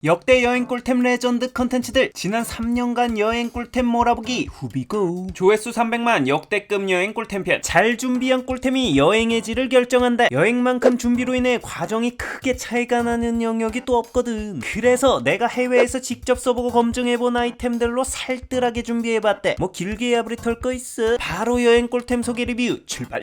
역대 여행 꿀템 레전드 컨텐츠들 지난 3년간 여행 꿀템 몰아보기 후비고 조회수 300만 역대급 여행 꿀템편. 잘 준비한 꿀템이 여행의 질을 결정한다. 여행만큼 준비로 인해 과정이 크게 차이가 나는 영역이 또 없거든. 그래서 내가 해외에서 직접 써보고 검증해본 아이템들로 살뜰하게 준비해봤대. 뭐 길게 야부리 털 거 있어. 바로 여행 꿀템 소개 리뷰 출발.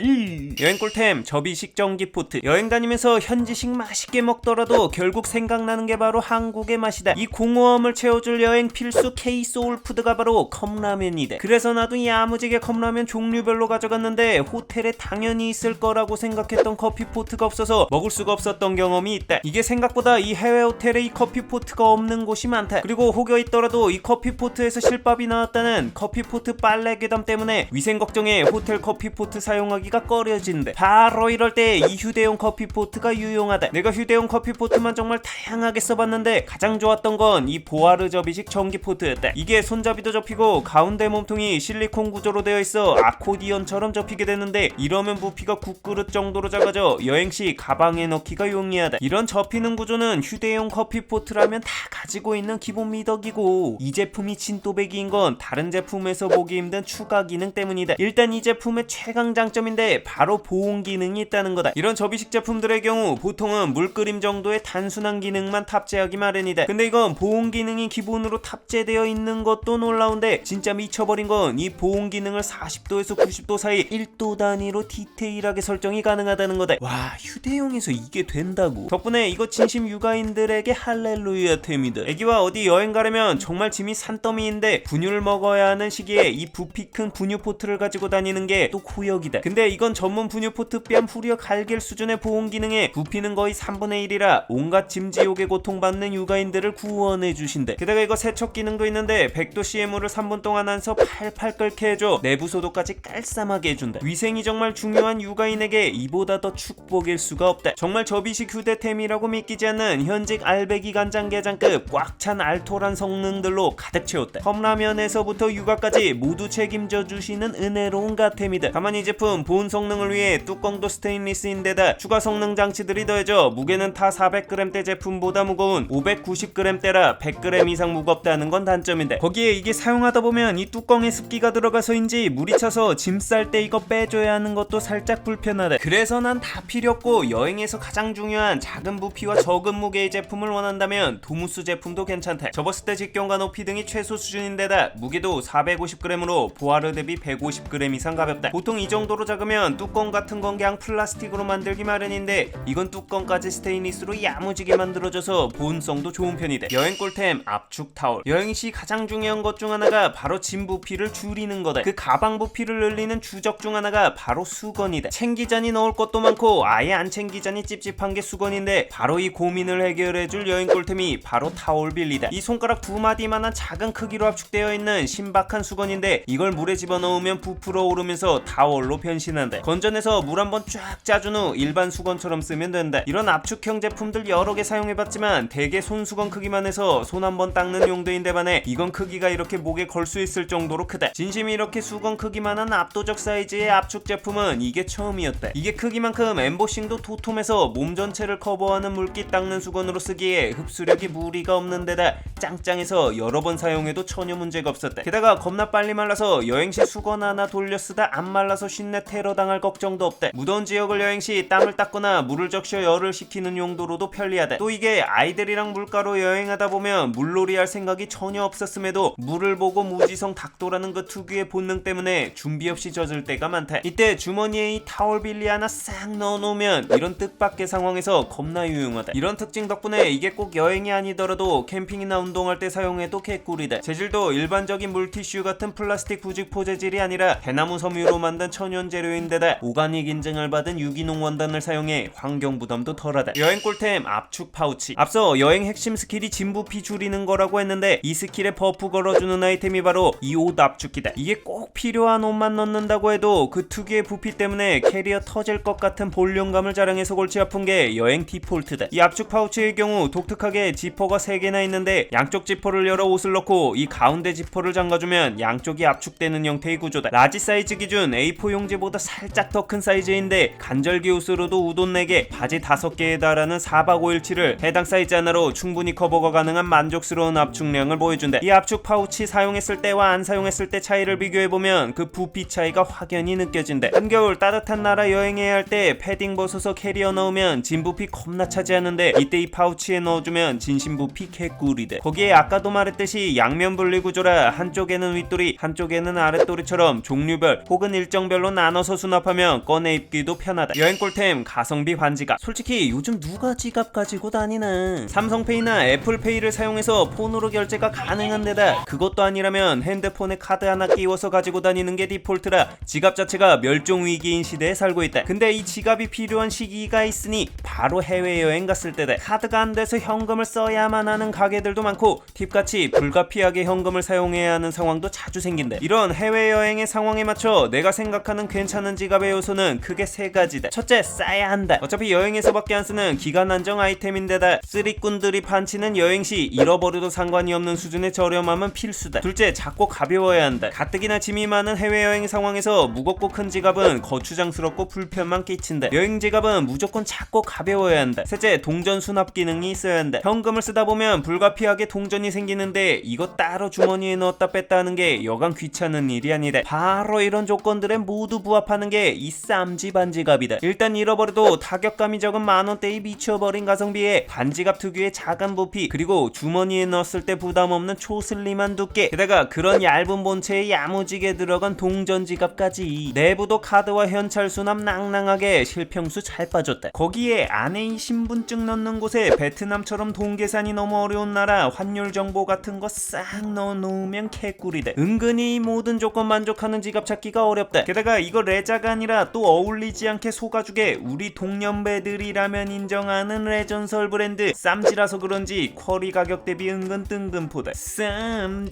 여행 꿀템 접이식 전기포트. 여행 다니면서 현지식 맛있게 먹더라도 결국 생각나는 게 바로 한국의 맛이다. 이 공허함을 채워줄 여행 필수 K 소울푸드가 바로 컵라면이다. 그래서 나도 야무지게 컵라면 종류별로 가져갔는데 호텔에 당연히 있을 거라고 생각했던 커피포트가 없어서 먹을 수가 없었던 경험이 있다. 이게 생각보다 이 해외 호텔에 이 커피포트가 없는 곳이 많다. 그리고 혹여 있더라도 이 커피포트에서 실밥이 나왔다는 커피포트 빨래 괴담 때문에 위생 걱정에 호텔 커피포트 사용하기가 꺼려진대. 바로 이럴 때 이 휴대용 커피포트가 유용하다. 내가 휴대용 커피포트만 정말 다양하게 써봤는데 가장 좋았던 건 이 보아르 접이식 전기포트였다. 이게 손잡이도 접히고 가운데 몸통이 실리콘 구조로 되어 있어 아코디언처럼 접히게 되는데 이러면 부피가 국그릇 정도로 작아져 여행시 가방에 넣기가 용이하다. 이런 접히는 구조는 휴대용 커피포트라면 다 가지고 있는 기본 미덕이고, 이 제품이 진또배기인 건 다른 제품에서 보기 힘든 추가 기능 때문이다. 일단 이 제품의 최강 장점인데 바로 보온 기능이 있다는 거다. 이런 접이식 제품들의 경우 보통은 물끓임 정도의 단순한 기능만 탑재하기 마련이다. 근데 이건 보온 기능이 기본으로 탑재되어 있는 것도 놀라운데 진짜 미쳐버린 건 이 보온 기능을 40도에서 90도 사이 1도 단위로 디테일하게 설정이 가능하다는 거다. 와, 휴대용에서 이게 된다고. 덕분에 이거 진심 육아인들에게 할렐루야 템이다. 애기와 어디 여행 가려면 정말 짐이 산더미인데 분유를 먹어야 하는 시기에 이 부피 큰 분유포트를 가지고 다니는 게 또 고역이다. 근데 이건 전문 분유포트 뺨 후려 갈길 수준의 보온 기능에 부피는 거의 3분의 1이라 온갖 짐지옥에 고통받는 육아인들을 구원해주신대. 게다가 이거 세척 기능도 있는데 100도씨의 물을 3분 동안 안서 팔팔 끓게 해줘 내부 소독까지 깔쌈하게 해준다. 위생이 정말 중요한 육아인에게 이보다 더 축복일 수가 없다. 정말 접이식 휴대템이라고 믿기지 않는 현직 알배기 간장게장급 꽉 찬 알토란 성능들로 가득 채웠다. 컵라면에서부터 육아까지 모두 책임져 주시는 은혜로운 가템이다. 다만 이 제품 보온 성능을 위해 뚜껑도 스테인리스인데다 추가 성능 장치들이 더해져 무게는 타 400g대 제품보다 무거운 590g대라 100g 이상 무겁다는 건 단점인데, 거기에 이게 사용하다 보면 이 뚜껑에 습기가 들어가서인지 물이 차서 짐 쌀 때 이거 빼줘야 하는 것도 살짝 불편하다. 그래서 난 다 필요 없고 여행에서 가장 중요한 작은 부피와 적은 무게의 제품을 원한다면 도무스 제품도 괜찮다. 접었을 때 직경과 높이 등이 최소 수준인데다 무게도 450g으로 보아르 대비 150g 이상 가볍다. 보통 이 정도로 작으면 뚜껑 같은 건 그냥 플라스틱으로 만들기 마련인데 이건 뚜껑까지 스테인리스로 야무지게 만들어져서 보온성도 좋은 편이다. 여행 꿀템 압축 타올. 여행시 가장 중요한 것 중 하나가 바로 짐 부피를 줄이는 거다. 그 가방 부피를 늘리는 주적 중 하나가 바로 수건이다. 챙기자니 넣을 것도 많고 아예 안 챙기자니 찝찝한 게 수건인데 바로 이 고민을 해결해줄 여행 꿀템이 바로 타올 빌리다. 이 손가락 2마디만한 작은 크기로 압축되어 있는 신박한 수건인데 이걸 물에 집어넣으면 부풀어 오르면서 타월로 변신한다. 건져내서 물 한번 쫙 짜준 후 일반 수건처럼 쓰면 된다. 이런 압축형 제품들 여러 개 사용해봤지만 대개 손수건 크기만 해서 손 한번 닦는 용도인데 반해 이건 크기가 이렇게 목에 걸 수 있을 정도로 크다. 진심이 이렇게 수건 크기만한 압도적 사이즈의 압축 제품은 이게 처음이었다. 이게 크기만큼 엠보싱도 도톰해서 몸 전체를 커버하는 물기 닦는 수건으로 쓰기에 흡수력이 무리가 없는 데다 짱짱해서 여러 번 사용해도 전혀 문제가 없었다. 게다가 겁나 빨리 말라서 여행시 수건 하나 돌려 쓰다 안 말라서 쉰내 테러 당할 걱정도 없다. 무더운 지역을 여행시 땀을 닦거나 물을 적셔 열을 식히는 용도로도 편리하다. 또 이게 아이들이랑 물가로 여행하다 보면 물놀이 할 생각이 전혀 없었음에도 물을 보고 무지성 닥도라는 그 특유의 본능 때문에 준비 없이 젖을 때가 많다. 이때 주머니에 이 타월 빌리 하나 싹 넣어놓으면 이런 뜻밖의 상황에서 겁나 유용하다. 이런 특징 덕분에 이게 꼭 여행이 아니더라도 캠핑이나 운동할 때 사용해도 개꿀이다. 재질도 일반적인 물티슈 같은 플라스틱 부직포 재질이 아니라 대나무 섬유로 만든 천연 재료인데다 오가닉 인증을 받은 유기농 원단을 사용해 환경 부담도 덜하다. 여행 꿀템 압축 파우치. 앞서 여행 핵심 스킬이 짐 부피 줄이는 거라고 했는데 이 스킬에 버프 걸어주는 아이템이 바로 이 옷 압축기다. 이게 꼭 필요한 옷만 넣는다고 해도 그 특유의 부피 때문에 캐리어 터질 것 같은 볼륨감을 자랑해서 골치 아픈 게 여행 디폴트다. 이 압축 파우치의 경우 독특하게 지퍼가 3개나 있는데 양쪽 지퍼를 열어 옷을 넣고 이 가운데 지퍼를 잠가주면 양쪽이 압축되는 형태의 구조다. 라지 사이즈 기준 A4 용지보다 살짝 더 큰 사이즈인데 간절기 옷으로도 우돈 4개, 바지 5개에 달하는 4박 5일치를 해당 사이즈 하나로 충분히 커버가 가능한 만족스러운 압축량을 보여준다. 이 압축 파우치 사용했을 때와 안 사용했을 때 차이를 비교해보면 그 부피 차이가 확연히 느껴진다. 한겨울 따뜻한 나라 여행해야 할 때 패딩 벗어서 캐리어 넣으면 짐 부피 겁나 차지하는데 이때 이 파우치에 넣어주면 진심 부피 개꿀이다. 거기에 아까도 말했듯이 양면 분리 구조라 한쪽에는 윗도리 한쪽에는 아랫도리처럼 종류별 혹은 일정별로 나눠서 수납하면 꺼내 입기도 편하다. 여행 꿀템 가성비 반지갑. 솔직히 요즘 누가 지갑 가지고 다니나. 삼성페이나 애플페이를 사용해서 폰으로 결제가 가능한 데다 그것도 아니라면 핸드폰에 카드 하나 끼워서 가지고 다니는 게 디폴트라 지갑 자체가 멸종 위기인 시대에 살고 있다. 근데 이 지갑이 필요한 시기가 있으니 바로 해외여행 갔을 때다. 카드가 안 돼서 현금을 써야만 하는 가게들도 많고 팁같이 불가피하게 현금을 사용해야 하는 상황도 자주 생긴다. 이런 해외여행의 상황에 맞춰 내가 생각하는 괜찮은 지갑의 요소는 크게 3가지다. 첫째, 싸야 한다. 어차피 여행에서밖에 안 쓰는 기간 한정 아이템인데다 쓰리꾼들이 판치는 여행시 잃어버려도 상관이 없는 수준의 저렴함은 필수다. 둘째, 작고 가벼워야 한다. 가뜩이나 짐이 많은 해외여행 상황에서 무겁고 큰 지갑은 거추장스럽고 불편만 끼친다. 여행 지갑은 무조건 작고 가벼워야 한다. 셋째, 동전 수납 기능이 있어야 한다. 현금을 쓰다 보면 불가피하게 동전이 생기는데 이거 따로 주머니에 넣었다 뺐다 하는 게 여간 귀찮은 일이 아니다. 바로 이런 조건들에 모두 부합하는 게 이 쌈지 반지갑이다. 일단 잃어버려도 타격감이 적은 만원대의 미쳐버린 가성비에 반지갑 특유의 작은 부피 그리고 주머니에 넣었을 때 부담 없는 초슬림한 두께 게다가 그런 얇은 본체에 야무지게 들어간 동전 지갑까지 내부도 카드와 현찰 수납 낭낭하게 실평수 잘 빠졌다. 거기에 안에 이 신분증 넣는 곳에 베트남처럼 동계산이 너무 어려운 나라 환율 정보 같은 거 싹 넣어놓으면 개꿀이다. 은근히 이 모든 조건 만족하는 지갑 찾기가 어렵다. 게다가 이거 레자가 아니라 또 어울리지 않게 속아주게 우리 동년배들이라면 인정하는 레전설 브랜드 쌈지라서 그런지 쿼리 가격 대비 은근 뜬금포다.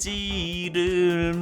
쌈지를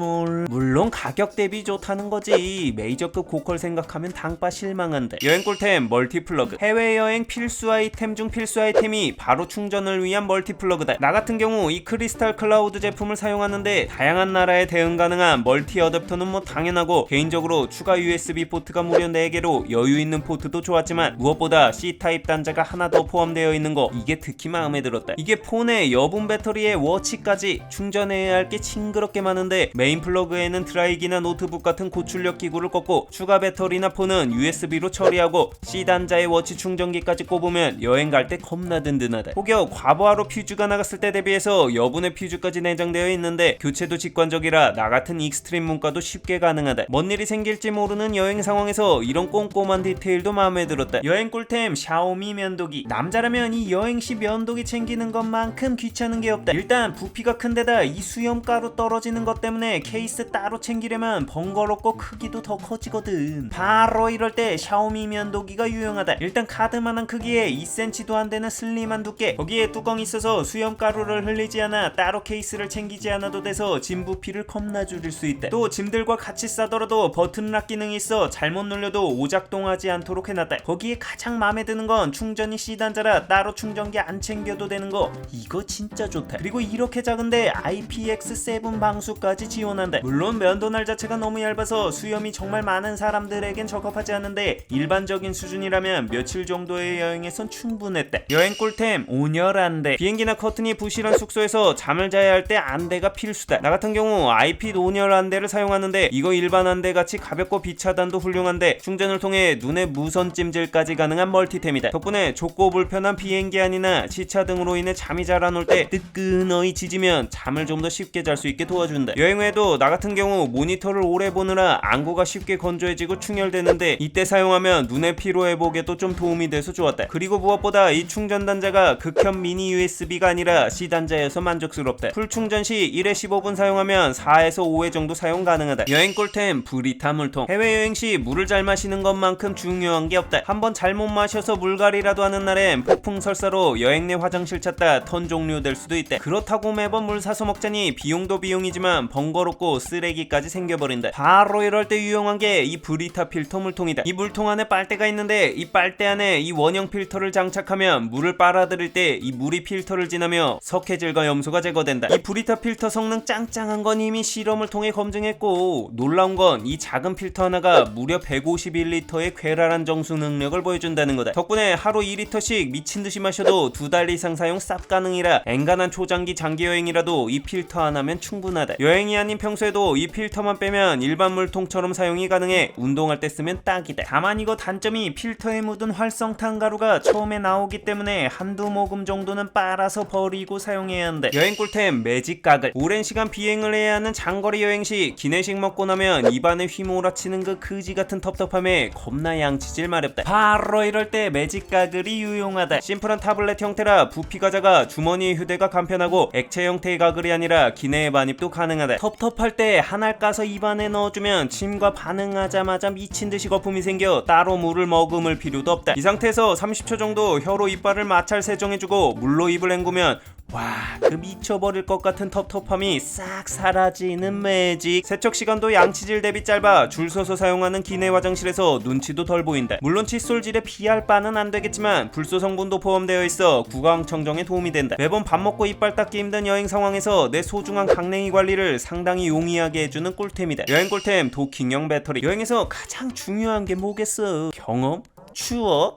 물론 가격 대비 좋다는 거지. 메이저급 고퀄 생각하면 당빠 실망한다. 여행 꿀템 멀티플러그. 해외여행 필수 아이템 중 필수 아이템이 바로 충전을 위한 멀티플러그다. 나 같은 경우 이 크리스탈 클라우드 제품을 사용하는데 다양한 나라에 대응 가능한 멀티 어댑터는 뭐 당연하고 개인적으로 추가 USB 포트가 무려 4개로 여유 있는 포트도 좋았지만 무엇보다 C타입 단자가 하나 더 포함되어 있는 거 이게 특히 마음에 들었다. 이게 폰에 여분 배터리에 워치까지 충전해야 할 게 징그럽게 많은데 메인 플러그에는 드라이기나 노트북 같은 고출력 기구를 꽂고 추가 배터리나 폰은 USB로 처리하고 C 단자의 워치 충전기까지 꼽으면 여행 갈 때 겁나 든든하다. 혹여 과부하로 퓨즈가 나갔을 때 대비해서 여분의 퓨즈까지 내장되어 있는데 교체도 직관적이라 나 같은 익스트림 문과도 쉽게 가능하다. 뭔 일이 생길지 모르는 여행 상황에서 이런 꼼꼼한 디테일도 마음에 들었다. 여행 꿀템 샤오미 면도기. 남자라면 이 여행시 면도기 챙기는 것만큼 귀찮은 게 없다. 일단 부피가 큰데다 이 수염가루 떨어지는 것 때문에 케이스 따로 챙기려면 번거롭고 크기도 더 커지거든. 바로 이럴 때 샤오미 면도기가 유용하다. 일단 카드만한 크기에 2cm도 안 되는 슬림한 두께 거기에 뚜껑이 있어서 수염가루를 흘리지 않아 따로 케이스를 챙기지 않아도 돼서 짐 부피를 겁나 줄일 수 있다. 또 짐들과 같이 싸더라도 버튼락 기능이 있어 잘못 눌려도 오작동하지 않도록 해놨다. 거기에 가장 마음에 드는 건 충전이 C단자라 따로 충전기 안 챙겨도 되는 거 이거 진짜 좋다. 그리고 이렇게 작은데 IPX7 방수까지 지원한다. 물론 면도날 자체가 너무 얇아서 수염이 정말 많은 사람들에겐 적합하지 않은데 일반적인 수준이라면 며칠 정도의 여행에선 충분했다. 여행 꿀템 온열 안대. 비행기나 커튼이 부실한 숙소에서 잠을 자야 할 때 안대가 필수다. 나 같은 경우 아이핏 온열 안대를 사용하는데 이거 일반 안대 같이 가볍고 비차단도 훌륭한데 충전을 통해 눈에 무선 찜질까지 가능한 멀티템이다. 덕분에 좁고 불편한 비행기 안이나 시차 등으로 인해 잠이 잘 안 올 때 뜨끈하게 지지면 잠을 좀 더 쉽게 잘 수 있게 도와준다. 여행 후에도 나 같은 경우 모니터를 오래 보느라 안구가 쉽게 건조해지고 충혈되는데 이때 사용하면 눈의 피로 회복에도 좀 도움이 돼서 좋았다. 그리고 무엇보다 이 충전 단자가 극혐 미니 USB가 아니라 C 단자여서 만족스럽다. 풀 충전 시 1회 15분 사용하면 4에서 5회 정도 사용 가능하다. 여행 꿀템 브리타 물통. 해외여행 시 물을 잘 마시는 것만큼 중요한 게 없다. 한번 잘못 마셔서 물갈이라도 하는 날엔 폭풍설사로 여행 내 화장실 찾다 턴 종료될 수도 있다. 그렇다고 매번 물 사서 먹자니 비용도 비용이지만 번거롭고 쓰레기까지 생겨버린다. 바로 이럴 때 유용한 게 이 브리타 필터 물통이다. 이 물통 안에 빨대가 있는데 이 빨대 안에 이 원형 필터를 장착하면 물을 빨아들일 때 이 물이 필터를 지나며 석회 적해질과 염소가 제거된다. 이 브리타 필터 성능 짱짱한 건 이미 실험을 통해 검증했고, 놀라운 건 이 작은 필터 하나가 무려 151리터의 괴랄한 정수 능력을 보여준다는 거다. 덕분에 하루 2리터씩 미친듯이 마셔도 2달 이상 사용 쌉 가능이라 엔간한 초장기 장기 여행이라도 이 필터 하나면 충분하다. 여행이 아닌 평소에도 이 필터만 빼면 일반 물통처럼 사용이 가능해 운동할 때 쓰면 딱이다. 다만 이거 단점이 필터에 묻은 활성탄 가루가 처음에 나오기 때문에 한두 모금 정도는 빨아서 버리고 사용해야 한다. 여행 꿀템 매직 가글. 오랜 시간 비행을 해야 하는 장거리 여행 시 기내식 먹고 나면 입안에 휘몰아치는 그 그지 같은 텁텁함에 겁나 양치질 마렵다. 바로 이럴 때 매직 가글이 유용하다. 심플한 타블렛 형태라 부피가 작아 주머니 휴대가 간편하고 액체 형태의 가글이 아니라 기내에 반입도 가능하다. 텁텁할 때 한 알 까서 입안에 넣어주면 침과 반응하자마자 미친듯이 거품이 생겨 따로 물을 머금을 필요도 없다. 이 상태에서 30초 정도 혀로 이빨을 마찰 세정해주고 물로 입을 헹구면 와, 그 미쳐버릴 것 같은 텁텁함이 싹 사라지는 매직. 세척 시간도 양치질 대비 짧아 줄 서서 사용하는 기내 화장실에서 눈치도 덜 보인다. 물론 칫솔질에 비할 바는 안 되겠지만 불소 성분도 포함되어 있어 구강 청정에 도움이 된다. 매번 밥 먹고 이빨 닦기 힘든 여행 상황에서 내 소중한 강냉이 관리를 상당히 용이하게 해주는 꿀템이다. 여행 꿀템 도킹형 배터리. 여행에서 가장 중요한 게 뭐겠어? 경험? 추억?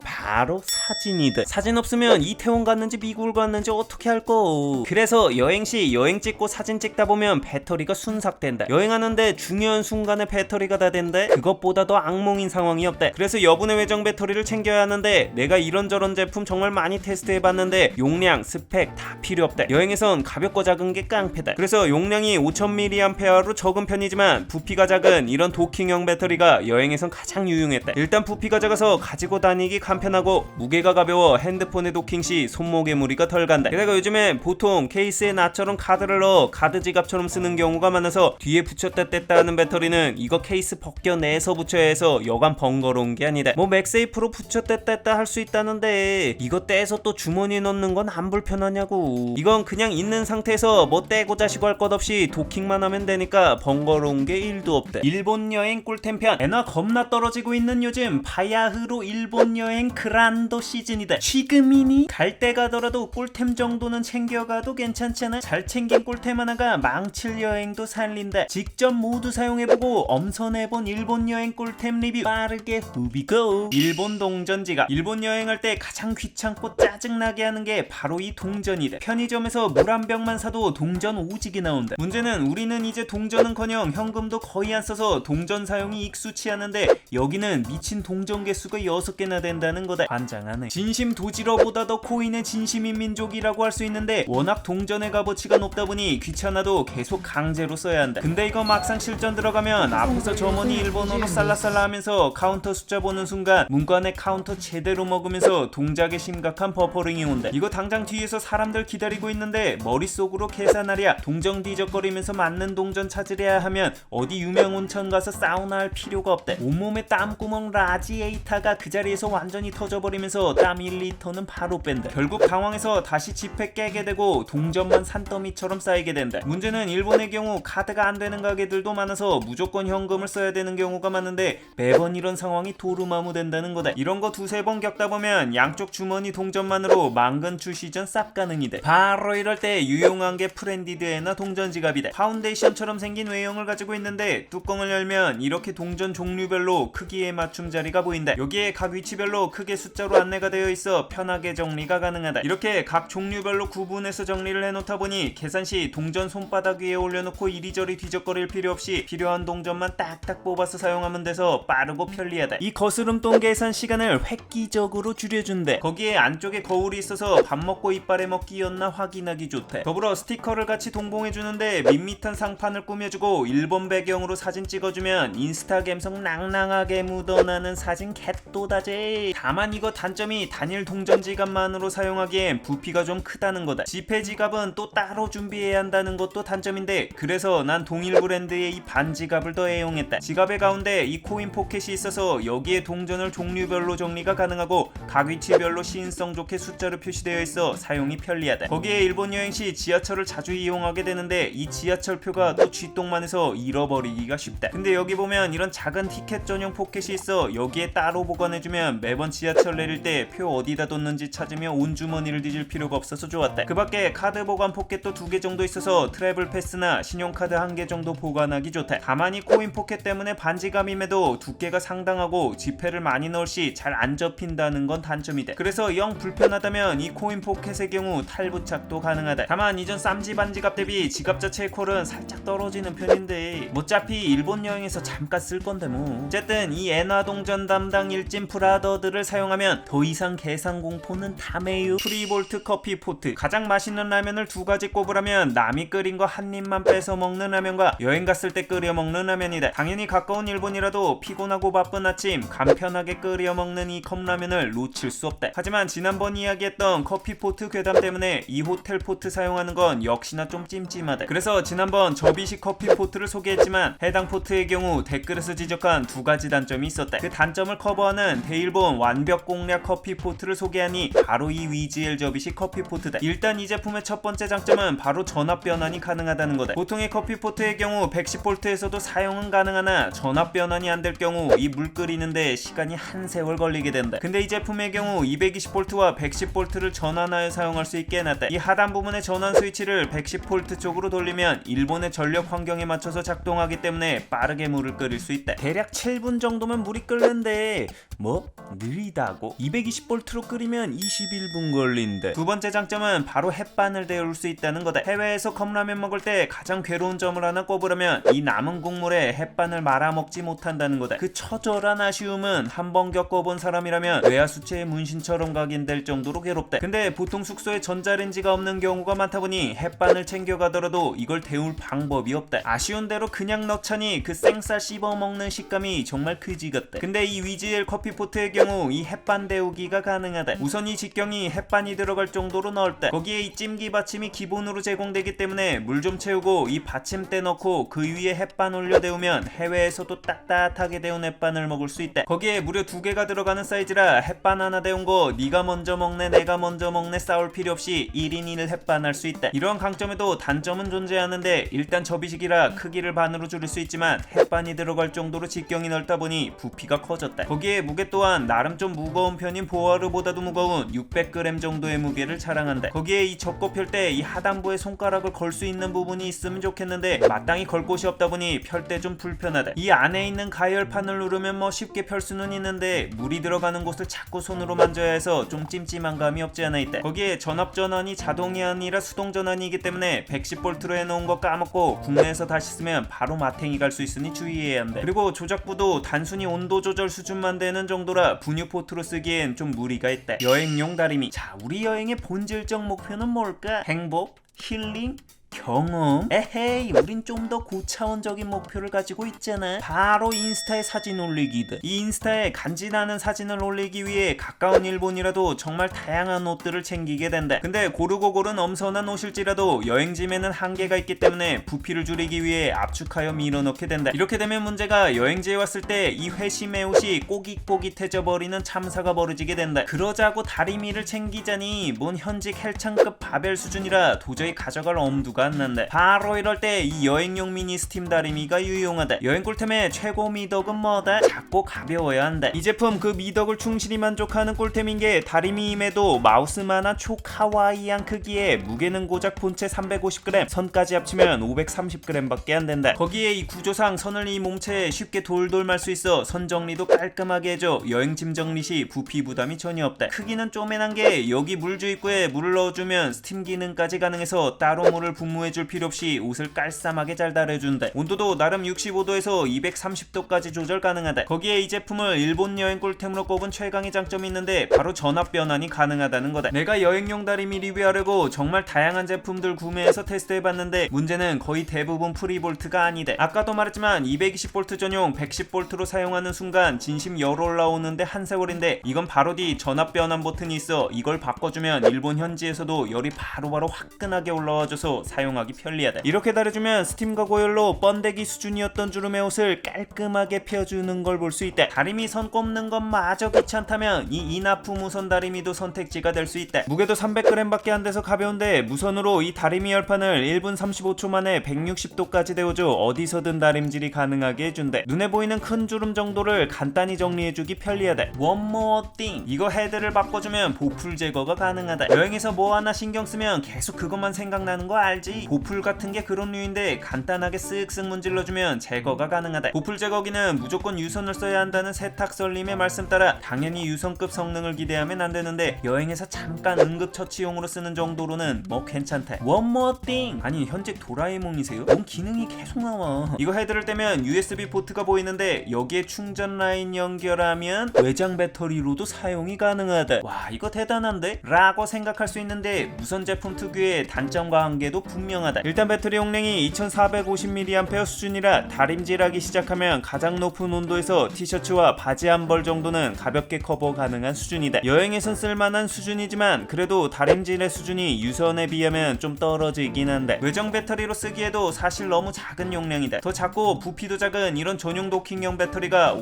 바로 사진이다. 사진 없으면 이태원 갔는지 미국을 갔는지 어떻게 할거. 그래서 여행시 여행 찍고 사진 찍다 보면 배터리가 순삭된다. 여행하는데 중요한 순간에 배터리가 다 된다. 그것보다 더 악몽인 상황이 없다. 그래서 여분의 외정 배터리를 챙겨야 하는데 내가 이런저런 제품 정말 많이 테스트해봤는데 용량, 스펙 다 필요 없다. 여행에선 가볍고 작은 게 깡패다. 그래서 용량이 5000mAh로 적은 편이지만 부피가 작은 이런 도킹형 배터리가 여행에선 가장 유용했다. 일단 부피가 작아서 가지고 다니기 간편하고 무게가 가벼워 핸드폰에 도킹 시 손목에 무리가 덜 간다. 게다가 요즘엔 보통 케이스에 나처럼 카드를 넣어 카드 지갑처럼 쓰는 경우가 많아서 뒤에 붙였다 뗐다 하는 배터리는 이거 케이스 벗겨내서 붙여야 해서 여간 번거로운 게 아니다. 뭐 맥세이프로 붙였다 뗐다 할 수 있다는데 이거 떼서 또 주머니에 넣는 건 안 불편하냐고. 이건 그냥 있는 상태에서 뭐 떼고 자시고 할 것 없이 도킹만 하면 되니까 번거로운 게 1도 없다. 일본 여행 꿀템 편. 엔화 겁나 떨어지고 있는 요즘 바야흐로 일본 여행 그란도 시즌이다. 지금이니? 갈 때 가더라도 꿀템 정도는 챙겨가도 괜찮잖아. 잘 챙긴 꿀템 하나가 망칠 여행도 살린다. 직접 모두 사용해보고 엄선해본 일본 여행 꿀템 리뷰 빠르게 후비고. 일본 동전지갑. 일본 여행할 때 가장 귀찮고 짜증나게 하는 게 바로 이 동전이다. 편의점에서 물 한 병만 사도 동전 오지게 나온다. 문제는 우리는 이제 동전은커녕 현금도 거의 안 써서 동전 사용이 익숙치 않은데 여기는 미친 동전 개수가 6개나 된다는 거다. 환장하네. 진심 도지러보다 더 코인의 진심인 민족이라고 할 수 있는데 워낙 동전의 값어치가 높다 보니 귀찮아도 계속 강제로 써야 한다. 근데 이거 막상 실전 들어가면 앞에서 점원이 일본어로 살라살라 하면서 카운터 숫자 보는 순간 문간에 카운터 제대로 먹으면서 동작에 심각한 버퍼링이 온다. 이거 당장 뒤에서 사람들 기다리고 있는데 머릿속으로 계산하랴 동정 뒤적거리면서 맞는 동전 찾으랴 하면 어디 유명 온천 가서 사우나 할 필요가 없다. 온몸에 땀구멍 라지에이터가 그 자리에서 완전히 터져버리면서 땀 1리터는 바로 뺀다. 결국 당황해서 다시 지폐 깨게 되고 동전만 산더미처럼 쌓이게 된다. 문제는 일본의 경우 카드가 안 되는 가게들도 많아서 무조건 현금을 써야 되는 경우가 많은데 매번 이런 상황이 도루마무 된다는 거다. 이런 거 두세 번 겪다 보면 양쪽 주머니 동전만으로 만근 출시전 쌉 가능이다. 바로 이럴 때 유용한 게 프렌디드에나 동전 지갑이다. 파운데이션처럼 생긴 외형을 가지고 있는데 뚜껑을 열면 이렇게 동전 종류별로 크기에 맞춤 자리가 보인다. 여기에 각 위치별로 크게 숫자로 안내가 되어 있어 편하게 정리가 가능하다. 이렇게 각 종류별로 구분해서 정리를 해놓다 보니 계산 시 동전 손바닥 위에 올려놓고 이리저리 뒤적거릴 필요 없이 필요한 동전만 딱딱 뽑아서 사용하면 돼서 빠르고 편리하다. 이 거스름돈 계산 시간을 획기적으로 줄여준대. 거기에 안쪽에 거울이 있어서 밥 먹고 이빨에 뭐 끼었나 확인하기 좋대. 더불어 스티커를 같이 동봉해주는데 밋밋한 상판을 꾸며주고 일본 배경으로 사진 찍어주면 인스타 감성 낭낭하게 묻어나는 사진 갯도다제. 다만 이거 단점이 단일 동전 지갑만으로 사용하기엔 부피가 좀 크다는 거다. 지폐 지갑은 또 따로 준비해야 한다는 것도 단점인데 그래서 난 동일 브랜드의 이 반지갑을 더 애용했다. 지갑의 가운데 이 코인 포켓이 있어서 여기에 동전을 종류별로 정리가 가능하고 각 위치별로 시인성 좋게 숫자로 표시되어 있어 사용이 편리하다. 거기에 일본 여행 시 지하철을 자주 이용하게 되는데 이 지하철표가 또 쥐똥만 해서 잃어버리기가 쉽다. 근데 여기 보면 이런 작은 티켓 전용 포켓이 있어 여기에 따로 보관해주면 매번 지하철 내릴 때 표 어디다 뒀는지 찾으며 온 주머니를 뒤질 필요가 없어서 좋았대. 그 밖에 카드 보관 포켓도 2개 정도 있어서 트래블 패스나 신용카드 1개 정도 보관하기 좋대. 다만 이 코인 포켓 때문에 반지감임에도 두께가 상당하고 지폐를 많이 넣을 시 잘 안 접힌다는 건 단점이대. 그래서 영 불편하다면 이 코인 포켓의 경우 탈부착도 가능하대. 다만 이전 쌈지 반지갑 대비 지갑 자체의 퀄은 살짝 떨어지는 편인데 어차피 일본 여행에서 잠깐 쓸 건데 뭐. 어쨌든 이 엔화동전 담당 일진 브라더들을 사용하면 더 이상 계산 공포는 다메요. 프리볼트 커피 포트. 가장 맛있는 라면을 2가지 꼽으라면 남이 끓인 거 한 입만 뺏어 먹는 라면과 여행 갔을 때 끓여 먹는 라면이다. 당연히 가까운 일본이라도 피곤하고 바쁜 아침 간편하게 끓여 먹는 이 컵라면을 놓칠 수 없다. 하지만 지난번 이야기했던 커피포트 괴담 때문에 이 호텔 포트 사용하는 건 역시나 좀 찜찜하다. 그래서 지난번 접이식 커피포트를 소개했지만 해당 포트의 경우 댓글에서 지적한 2가지 단점이 있었다. 그 단점을 커버하는 대일본 완벽 공략 커피포트를 소개하니 바로 이 위지엘 접이식 커피포트다. 일단 이 제품의 첫 번째 장점은 바로 전압 변환이 가능하다는 거다. 보통의 커피포트의 경우 110V에서도 사용은 가능하나 전압 변환이 안 될 경우 이 물 끓이는데 시간이 한 세월 걸리게 된다. 근데 이 제품의 경우 220V와 110V를 전환하여 사용할 수 있게 해놨다. 이 하단 부분의 전원 스위치를 110V 쪽으로 돌리면 일본의 전력 환경에 맞춰서 작동하기 때문에 빠르게 물을 끓일 수 있다. 대략 7분 정도면 물이 끓는데 뭐? 느리다고? 220V로 끓이면 21분 걸린대. 두 번째 장점은 바로 햇반을 데울 수 있다는 거다. 해외에서 컵라면 먹을 때 가장 괴로운 점을 하나 꼽으라면 이 남은 국물에 햇반을 말아 먹지 못한다는 거다. 그 처절한 아쉬움은 한번 겪어본 사람이라면 뇌하수체의 문신처럼 각인될 정도로 괴롭다. 근데 보통 숙소에 전자레인지가 없는 경우가 많다 보니 햇반을 챙겨가더라도 이걸 데울 방법이 없다. 아쉬운 대로 그냥 넣자니 그 생쌀 씹어먹는 식감이 정말 그지 같다. 근데 이 위지엘 커피포트의 경우 이 햇반 데우기가 가능하다. 우선 이 직경이 햇반이 들어갈 정도로 넓다. 거기에 이 찜기 받침이 기본으로 제공되기 때문에 물 좀 채우고 이 받침대 넣고 그 위에 햇반 올려 데우면 해외에서도 따뜻하게 데운 햇반을 먹을 수 있다. 거기에 무려 2개가 들어가는 사이즈라 햇반 하나 데운 거 네가 먼저 먹네 내가 먼저 먹네 싸울 필요 없이 1인 1 햇반할 수 있다. 이런 강점에도 단점은 존재하는데 일단 접이식이라 크기를 반으로 줄일 수 있지만 햇반이 들어갈 정도로 직경이 넓다 보니 부피가 커졌다. 거기에 무게 또한 나름 좀 무거운 편인 보아르보다도 무거운 600g 정도의 무게를 자랑한다. 거기에 이 접고 펼 때 이 하단부에 손가락을 걸 수 있는 부분이 있으면 좋겠는데 마땅히 걸 곳이 없다 보니 펼 때 좀 불편하다. 이 안에 있는 가열판을 누르면 뭐 쉽게 펼 수는 있는데 물이 들어가는 곳을 자꾸 손으로 만져야 해서 좀 찜찜한 감이 없지 않아 있다. 거기에 전압 전환이 자동이 아니라 수동 전환이기 때문에 110V로 해놓은 거 까먹고 국내에서 다시 쓰면 바로 마탱이 갈 수 있으니 주의해야 한다. 그리고 조작부도 단순히 온도 조절 수준만 되는 정도라 분유 포트로 쓰기엔 좀 무리가 있다. 여행용 다리미. 자, 우리 여행의 본질적 목표는 뭘까? 행복? 힐링? 경험? 에헤이, 우린 좀 더 고차원적인 목표를 가지고 있잖아. 바로 인스타에 사진 올리기다. 이 인스타에 간지나는 사진을 올리기 위해 가까운 일본이라도 정말 다양한 옷들을 챙기게 된다. 근데 고르고 고른 엄선한 옷일지라도 여행짐에는 한계가 있기 때문에 부피를 줄이기 위해 압축하여 밀어넣게 된다. 이렇게 되면 문제가 여행지에 왔을 때 이 회심의 옷이 꼬깃꼬깃해져 버리는 참사가 벌어지게 된다. 그러자고 다리미를 챙기자니 뭔 현직 헬창급 바벨 수준이라 도저히 가져갈 엄두가 안 난다. 바로 이럴 때 이 여행용 미니 스팀 다리미가 유용하다. 여행 꿀템의 최고 미덕은 뭐다? 작고 가벼워야 한다. 이 제품 그 미덕을 충실히 만족하는 꿀템인 게 다리미임에도 마우스만한 초카와이한 크기에 무게는 고작 본체 350g, 선까지 합치면 530g 밖에 안 된다. 거기에 이 구조상 선을 이 몸체에 쉽게 돌돌 말 수 있어 선 정리도 깔끔하게 해줘 여행 짐 정리 시 부피 부담이 전혀 없다. 크기는 쪼맨한 게 여기 물 주입구에 물을 넣어주면 스팀 기능까지 가능해서 따로 물을 분무해줄 필요 없이 옷을 깔쌈하게 잘 달아준다. 온도도 나름 65도에서 230도까지 조절 가능하다. 거기에 이 제품을 일본 여행 꿀템으로 꼽은 최강의 장점이 있는데 바로 전압 변환이 가능하다는 거다. 내가 여행용 다리미 리뷰하려고 정말 다양한 제품들 구매해서 테스트해봤는데 문제는 거의 대부분 프리볼트가 아니다. 아까도 말했지만 220V 전용 110V로 사용하는 순간 진심 열 올라오는데 한 세월인데 이건 바로 뒤 전압 변환 버튼이 있어 이걸 바꿔주면 일본 현지에서도 열이 바로바로 화끈하게 올라와줘서 사용 사용하기 편리하다. 이렇게 다려주면 스팀과 고열로 번데기 수준이었던 주름의 옷을 깔끔하게 펴주는 걸 볼 수 있다. 다리미 선 꼽는 건 마저 귀찮다면 이 이나프 무선 다리미도 선택지가 될 수 있다. 무게도 300g 밖에 안 돼서 가벼운데 무선으로 이 다리미 열판을 1분 35초 만에 160도까지 데워줘 어디서든 다림질이 가능하게 해준대. 눈에 보이는 큰 주름 정도를 간단히 정리해주기 편리하다. One more thing, 이거 헤드를 바꿔주면 보풀 제거가 가능하다. 여행에서 뭐 하나 신경 쓰면 계속 그것만 생각나는 거 알지? 보풀 같은 게 그런 류인데 간단하게 쓱쓱 문질러주면 제거가 가능하다. 보풀 제거기는 무조건 유선을 써야 한다는 세탁설님의 말씀 따라 당연히 유선급 성능을 기대하면 안 되는데 여행에서 잠깐 응급처치용으로 쓰는 정도로는 뭐 괜찮다. One more thing, 아니 현재 도라에몽이세요? 뭔 기능이 계속 나와. 이거 헤드를 떼면 USB 포트가 보이는데 여기에 충전 라인 연결하면 외장 배터리로도 사용이 가능하다. 와, 이거 대단한데? 라고 생각할 수 있는데 무선 제품 특유의 단점과 한계도 분명하다. 일단 배터리 용량이 2450mAh 수준이라 다림질하기 시작하면 가장 높은 온도에서 티셔츠와 바지 한 벌 정도는 가볍게 커버 가능한 수준이다. 여행에선 쓸만한 수준이지만 그래도 다림질의 수준이 유선에 비하면 좀 떨어지긴 한데 외장 배터리로 쓰기에도 사실 너무 작은 용량이다. 더 작고 부피도 작은 이런 전용 도킹형 배터리가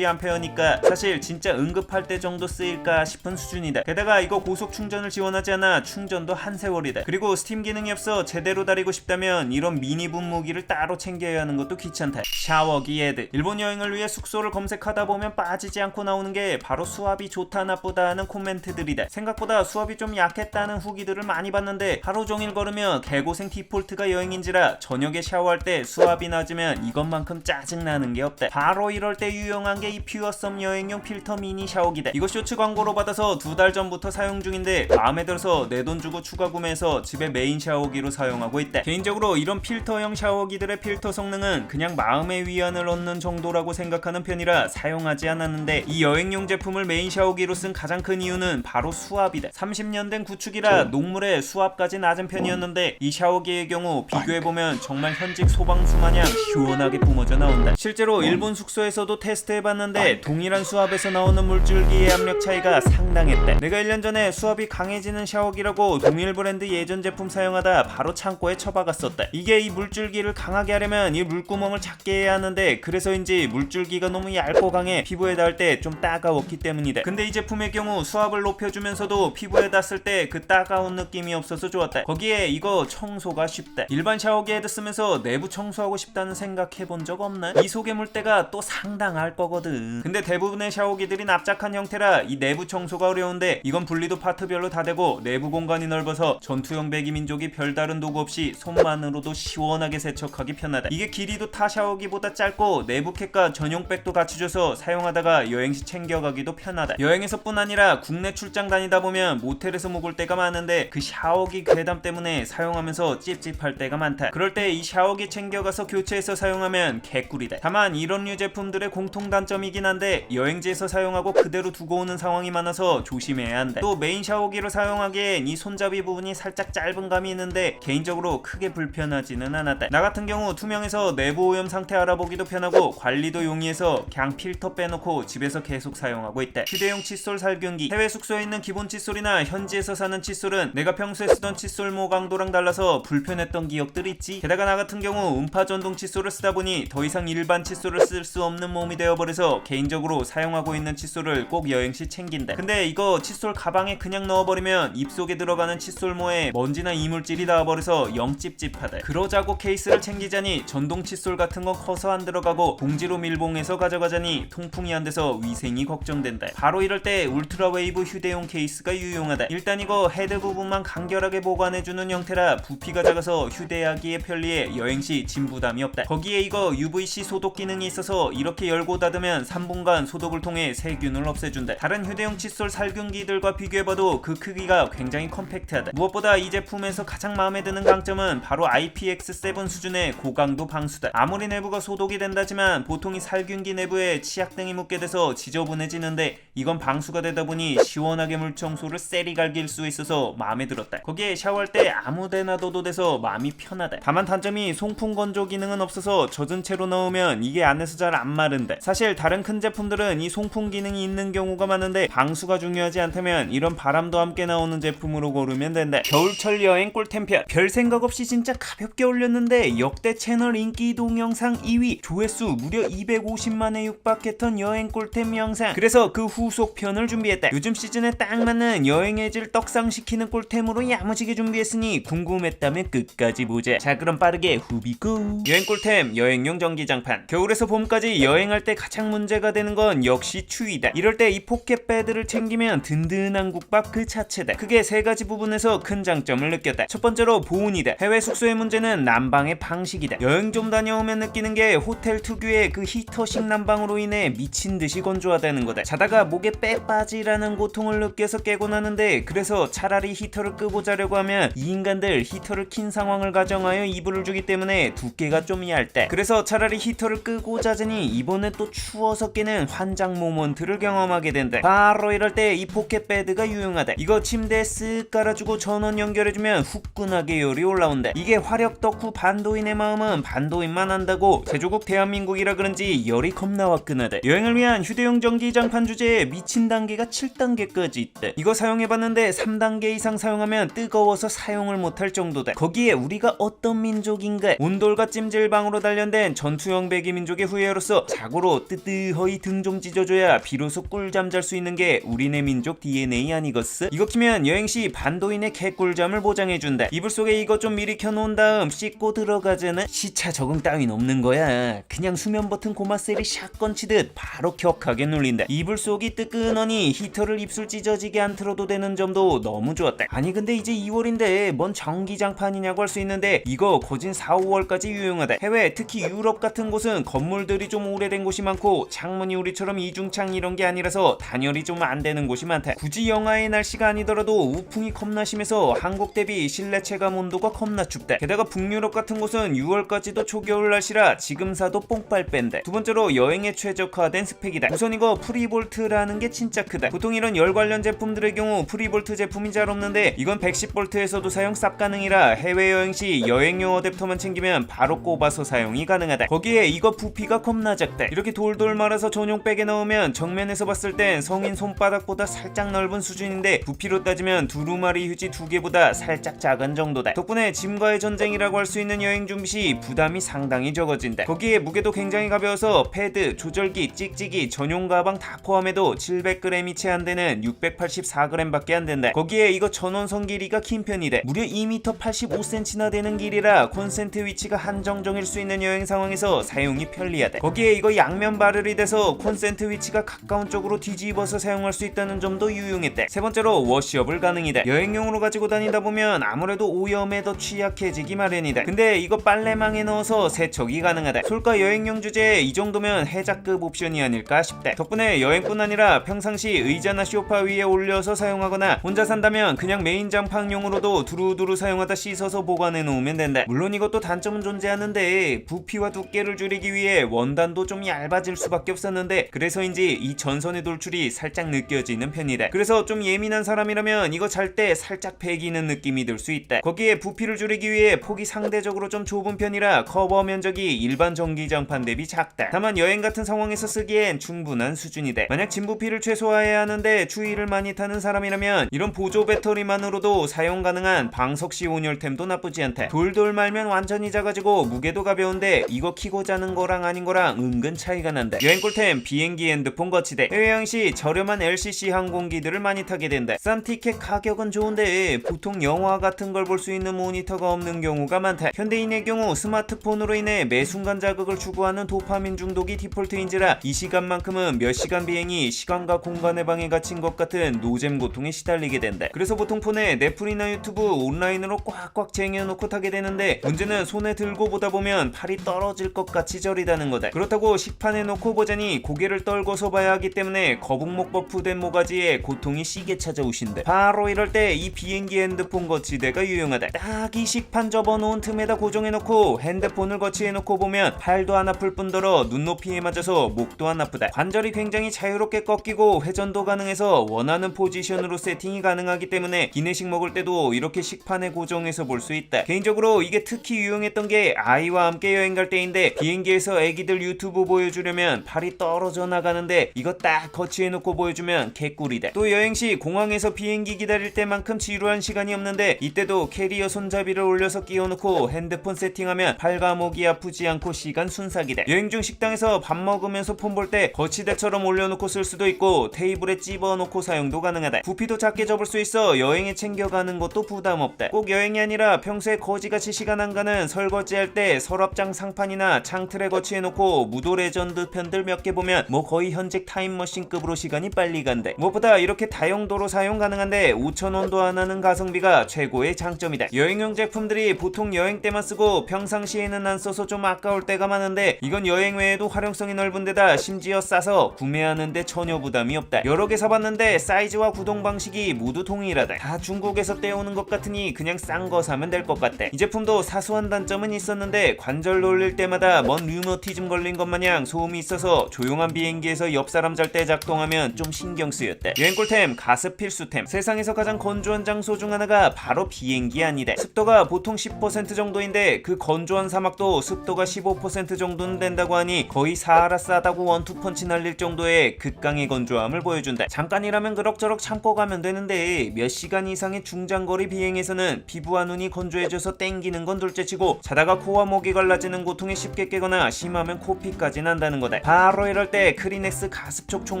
5000mAh니까 사실 진짜 응급할 때 정도 쓰일까 싶은 수준이다. 게다가 이거 고속 충전을 지원하지 않아 충전도 한 세월이다. 그리고 스팀 기능이 없어 제대로 다리고 싶다면 이런 미니 분무기를 따로 챙겨야 하는 것도 귀찮다. 샤워기 헤드. 일본 여행을 위해 숙소를 검색하다 보면 빠지지 않고 나오는 게 바로 수압이 좋다 나쁘다 하는 코멘트들이다. 생각보다 수압이 좀 약했다는 후기들을 많이 봤는데 하루 종일 걸으며 개고생 디폴트가 여행인지라 저녁에 샤워할 때 수압이 낮으면 이것만큼 짜증나는 게 없다. 바로 이럴 때 유용한 게 이 퓨어썸 여행용 필터 미니 샤워기다. 이거 쇼츠 광고로 받아서 2달 전부터 사용 중인데 마음에 들어서 내 돈 주고 추가 구매해서 집에 메인 샤워기로 사용하고 있다. 개인적으로 이런 필터형 샤워기들의 필터 성능은 그냥 마음의 위안을 얻는 정도라고 생각하는 편이라 사용하지 않았는데 이 여행용 제품을 메인 샤워기로 쓴 가장 큰 이유는 바로 수압이다. 30년 된 구축이라 녹물의 수압까지 낮은 편이었는데 이 샤워기의 경우 비교해보면 정말 현직 소방수 마냥 시원하게 뿜어져 나온다. 실제로 일본 숙소에서도 테스트해봤는데 동일한 수압에서 나오는 물줄기의 압력 차이가 상당했다. 내가 1년 전에 수압이 강해지는 샤워기라고 동일 브랜드 예전 제품 사용하다 바로 창고에 처박았었다. 이게 이 물줄기를 강하게 하려면 이 물구멍을 작게 해야 하는데 그래서인지 물줄기가 너무 얇고 강해 피부에 닿을 때 좀 따가웠기 때문이다. 근데 이 제품의 경우 수압을 높여주면서도 피부에 닿았을 때 그 따가운 느낌이 없어서 좋았다. 거기에 이거 청소가 쉽다. 일반 샤워기 헤드 쓰면서 내부 청소하고 싶다는 생각해본 적 없나? 이 속의 물때가 또 상당할 거거든. 근데 대부분의 샤워기들이 납작한 형태라 이 내부 청소가 어려운데 이건 분리도 파트별로 다 되고 내부 공간이 넓어서 전투용 배기민족이 별다른 도구 없이 손만으로도 시원하게 세척하기 편하다. 이게 길이도 타 샤워기보다 짧고 내부 캡과 전용 백도 갖춰줘서 사용하다가 여행시 챙겨가기도 편하다. 여행에서뿐 아니라 국내 출장 다니다 보면 모텔에서 묵을 때가 많은데 그 샤워기 괴담 때문에 사용하면서 찝찝할 때가 많다. 그럴 때 이 샤워기 챙겨가서 교체해서 사용하면 개꿀이다. 다만 이런 류 제품들의 공통 단점이긴 한데 여행지에서 사용하고 그대로 두고 오는 상황이 많아서 조심해야 한다. 또 메인 샤워기로 사용하기엔 이 손잡이 부분이 살짝 짧은 감이 있는데 개인적으로 크게 불편하지는 않았다. 나 같은 경우 투명해서 내부 오염 상태 알아보기도 편하고 관리도 용이해서 그냥 필터 빼놓고 집에서 계속 사용하고 있다. 휴대용 칫솔 살균기. 해외 숙소에 있는 기본 칫솔이나 현지에서 사는 칫솔은 내가 평소에 쓰던 칫솔모 강도랑 달라서 불편했던 기억들 있지. 게다가 나 같은 경우 음파 전동 칫솔을 쓰다 보니 더 이상 일반 칫솔을 쓸 수 없는 몸이 되어버려서 개인적으로 사용하고 있는 칫솔을 꼭 여행시 챙긴다. 근데 이거 칫솔 가방에 그냥 넣어버리면 입속에 들어가는 칫솔모에 먼지나 이물질이 닿아버려서 영 찝찝하다. 그러자고 케이스를 챙기자니 전동 칫솔 같은 건 커서 안 들어가고 봉지로 밀봉해서 가져가자니 통풍이 안 돼서 위생이 걱정된다. 바로 이럴 때 울트라 웨이브 휴대용 케이스가 유용하다. 일단 이거 헤드 부분만 간결하게 보관해주는 형태라 부피가 작아서 휴대하기에 편리해 여행시 짐 부담이 없다. 거기에 이거 UVC 소독 기능이 있어서 이렇게 열고 닫으면 3분간 소독을 통해 세균을 없애준다. 다른 휴대용 칫솔 살균기들과 비교해봐도 그 크기가 굉장히 컴팩트하다. 무엇보다 이 제품에서 가장 마음에 드는 강점은 바로 IPX7 수준의 고강도 방수다. 아무리 내부가 소독이 된다지만 보통 이 살균기 내부에 치약 등이 묻게 돼서 지저분해지는데 이건 방수가 되다 보니 시원하게 물청소를 세리 갈길 수 있어서 마음에 들었다. 거기에 샤워할 때 아무데나 둬도 돼서 마음이 편하다. 다만 단점이 송풍 건조 기능은 없어서 젖은 채로 넣으면 이게 안에서 잘 안 마른다. 사실 다른 큰 제품들은 이 송풍 기능이 있는 경우가 많은데 방수가 중요하지 않다면 이런 바람도 함께 나오는 제품으로 고르면 된다. 겨울철 여행 꿀템편. 별 별 생각 없이 진짜 가볍게 올렸는데 역대 채널 인기 동영상 2위, 조회수 무려 250만에 육박했던 여행 꿀템 영상. 그래서 그 후속편을 준비했다. 요즘 시즌에 딱 맞는 여행의 질 떡상시키는 꿀템으로 야무지게 준비했으니 궁금했다면 끝까지 보자. 자, 그럼 빠르게 후비고. 여행 꿀템 여행용 전기장판. 겨울에서 봄까지 여행할 때 가장 문제가 되는 건 역시 추위다. 이럴 때 이 포켓배드를 챙기면 든든한 국밥 그 자체다. 크게 세 가지 부분에서 큰 장점을 느꼈다. 첫 번째로 보온이다. 해외 숙소의 문제는 난방의 방식이다. 여행 좀 다녀오면 느끼는 게 호텔 특유의 그 히터식 난방으로 인해 미친 듯이 건조하다는 거다. 자다가 목에 빼 빠지라는 고통을 느껴서 깨곤 하는데, 그래서 차라리 히터를 끄고 자려고 하면 이 인간들 히터를 킨 상황을 가정하여 이불을 주기 때문에 두께가 좀 얇다. 그래서 차라리 히터를 끄고 자자니 이번에 또 추워서 깨는 환장 모먼트를 경험하게 된다. 바로 이럴 때 이 포켓배드가 유용하다. 이거 침대에 쓱 깔아주고 전원 연결해주면 후끈하게 열이 올라온다. 이게 화력 덕후 반도인의 마음은 반도인만 한다고. 제조국 대한민국이라 그런지 열이 겁나 화끈하다. 여행을 위한 휴대용 전기장판 주제에 미친 단계가 7단계까지 있다. 이거 사용해봤는데 3단계 이상 사용하면 뜨거워서 사용을 못할 정도다. 거기에 우리가 어떤 민족인가? 온돌과 찜질방으로 단련된 전투형 백이 민족의 후예로서 자고로 뜨뜨허이 등 좀 찢어줘야 비로소 꿀잠 잘 수 있는 게 우리네 민족 DNA 아니겠어? 이거 키면 여행시 반도인의 개꿀잠을 보장해준다. 이불 속에 이거 좀 미리 켜놓은 다음 씻고 들어가잖아. 시차 적응 따윈 없는 거야. 그냥 수면 버튼 고마셀이 샷건 치듯 바로 격하게 눌린다. 이불 속이 뜨끈하니 히터를 입술 찢어지게 안 틀어도 되는 점도 너무 좋았다. 아니 근데 이제 2월인데 뭔 전기장판이냐고 할 수 있는데 이거 거진 4, 5월까지 유용하다. 해외 특히 유럽 같은 곳은 건물들이 좀 오래된 곳이 많고 창문이 우리처럼 이중창 이런 게 아니라서 단열이 좀 안 되는 곳이 많다. 굳이 영하의 날씨가 아니더라도 우풍이 겁나 심해서 한국 대비 실내 체감 온도가 겁나 춥다. 게다가 북유럽 같은 곳은 6월까지도 초겨울 날씨라 지금 사도 뽕빨 뺀다. 두 번째로 여행에 최적화된 스펙이다. 우선 이거 프리볼트라는 게 진짜 크다. 보통 이런 열 관련 제품들의 경우 프리볼트 제품이 잘 없는데 이건 110V에서도 사용 쌉 가능이라 해외여행 시 여행용 어댑터만 챙기면 바로 꼽아서 사용이 가능하다. 거기에 이거 부피가 겁나 작다. 이렇게 돌돌 말아서 전용 백에 넣으면 정면에서 봤을 땐 성인 손바닥보다 살짝 넓은 수준인데 부피로 따지면 두루마리 휴지 2개보다 살짝 작은 정도다. 덕분에 짐과의 전쟁이라고 할 수 있는 여행 준비 시 부담이 상당히 적어진다. 거기에 무게도 굉장히 가벼워서 패드, 조절기, 찍찍이, 전용 가방 다 포함해도 700g이 채 안 되는 684g 밖에 안 된다. 거기에 이거 전원선 길이가 긴 편이다. 무려 2m 85cm나 되는 길이라 콘센트 위치가 한정적일 수 있는 여행 상황에서 사용이 편리하다. 거기에 이거 양면 발열이 돼서 콘센트 위치가 가까운 쪽으로 뒤집어서 사용할 수 있다는 점도 유용했다. 세 번째로 워시업을 가능이다. 여행용으로 가지고 다니다 보면 아무래도 오염에 더 취약해지기 마련이다. 근데 이거 빨래망에 넣어서 세척이 가능하다. 솔까 여행용 주제에 이 정도면 해자급 옵션이 아닐까 싶다. 덕분에 여행뿐 아니라 평상시 의자나 소파 위에 올려서 사용하거나 혼자 산다면 그냥 메인 장판용으로도 두루두루 사용하다 씻어서 보관해 놓으면 된다. 물론 이것도 단점은 존재하는데 부피와 두께를 줄이기 위해 원단도 좀 얇아질 수밖에 없었는데 그래서인지 이 전선의 돌출이 살짝 느껴지는 편이다. 그래서 좀 예민한 사람이라면 이거 잘 때 살짝 배기는 느낌이 들 수 있다. 거기에 부피를 줄이기 위해 폭이 상대적으로 좀 좁은 편이라 커버 면적이 일반 전기장판 대비 작다. 다만 여행 같은 상황에서 쓰기엔 충분한 수준이다. 만약 짐 부피를 최소화해야 하는데 추위를 많이 타는 사람이라면 이런 보조 배터리만으로도 사용 가능한 방석시 온열템도 나쁘지 않다. 돌돌 말면 완전히 작아지고 무게도 가벼운데 이거 키고 자는 거랑 아닌 거랑 은근 차이가 난다. 여행 꿀템 비행기 핸드폰 거치대. 해외여행 시 저렴한 LCC 항공기들을 많이 타게 된다. 싼 티켓 가격은 좋은데 보통 영화 같은 걸 볼 수 있는 모니터가 없는 경우가 많다. 현대인의 경우 스마트폰으로 인해 매 순간 자극을 추구하는 도파민 중독이 디폴트인지라 이 시간만큼은 몇 시간 비행이 시간과 공간의 방에 갇힌 것 같은 노잼 고통에 시달리게 된다. 그래서 보통 폰에 넷플이나 유튜브 온라인으로 꽉꽉 쟁여놓고 타게 되는데 문제는 손에 들고 보다 보면 팔이 떨어질 것 같이 저리다는 거다. 그렇다고 식판에 놓고 보자니 고개를 떨궈서 봐야 하기 때문에 거북목 버프된 모가지에 고통이 시게 찾아오신다. 바로 이럴 때 이 비행기 핸드폰 거치대가 유용하다. 딱 이 식판 접어놓은 틈에다 고정해놓고 핸드폰을 거치해놓고 보면 팔도 안 아플 뿐더러 눈높이에 맞아서 목도 안 아프다. 관절이 굉장히 자유롭게 꺾이고 회전도 가능해서 원하는 포지션으로 세팅이 가능하기 때문에 기내식 먹을 때도 이렇게 식판에 고정해서 볼 수 있다. 개인적으로 이게 특히 유용했던 게 아이와 함께 여행 갈 때인데 비행기에서 애기들 유튜브 보여주려면 팔이 떨어져 나가는데 이거 딱 거치해놓고 보여주면 개꿀이다. 또 여행시 공항에서 비행기 기다릴 때만큼 지루한 시간이 없는데 이때도 캐리 캐리어 손잡이를 올려서 끼워놓고 핸드폰 세팅하면 팔과 목이 아프지 않고 시간 순삭이다. 여행 중 식당에서 밥 먹으면서 폰 볼 때 거치대처럼 올려놓고 쓸 수도 있고 테이블에 집어넣고 사용도 가능하다. 부피도 작게 접을 수 있어 여행에 챙겨가는 것도 부담 없다. 꼭 여행이 아니라 평소에 거지같이 시간 안 가는 설거지할 때 서랍장 상판이나 창틀에 거치해놓고 무도 레전드 편들 몇 개 보면 뭐 거의 현직 타임머신급으로 시간이 빨리 간대. 무엇보다 이렇게 다용도로 사용 가능한데 5,000원도 안 하는 가성비가 최고의 장점이다. 여행용 제품들이 보통 여행 때만 쓰고 평상시에는 안 써서 좀 아까울 때가 많은데 이건 여행 외에도 활용성이 넓은 데다 심지어 싸서 구매하는데 전혀 부담이 없다. 여러 개 사봤는데 사이즈와 구동 방식이 모두 동일하다. 다 중국에서 떼오는 것 같으니 그냥 싼 거 사면 될 것 같대. 이 제품도 사소한 단점은 있었는데 관절 놀릴 때마다 먼 류머티즘 걸린 것 마냥 소음이 있어서 조용한 비행기에서 옆 사람 잘 때 작동하면 좀 신경 쓰였대. 여행 꿀템 가습 필수템. 세상에서 가장 건조한 장소 중 하나가 바로 비행기 안이다. 습도가 보통 10% 정도인데 그 건조한 사막도 습도가 15% 정도는 된다고 하니 거의 사하라 싸다고 원투펀치 날릴 정도의 극강의 건조함을 보여준다. 잠깐이라면 그럭저럭 참고 가면 되는데 몇 시간 이상의 중장거리 비행에서는 피부와 눈이 건조해져서 땡기는 건 둘째치고 자다가 코와 목이 갈라지는 고통에 쉽게 깨거나 심하면 코피까지 난다는 거다. 바로 이럴 때 크리넥스 가습 촉촉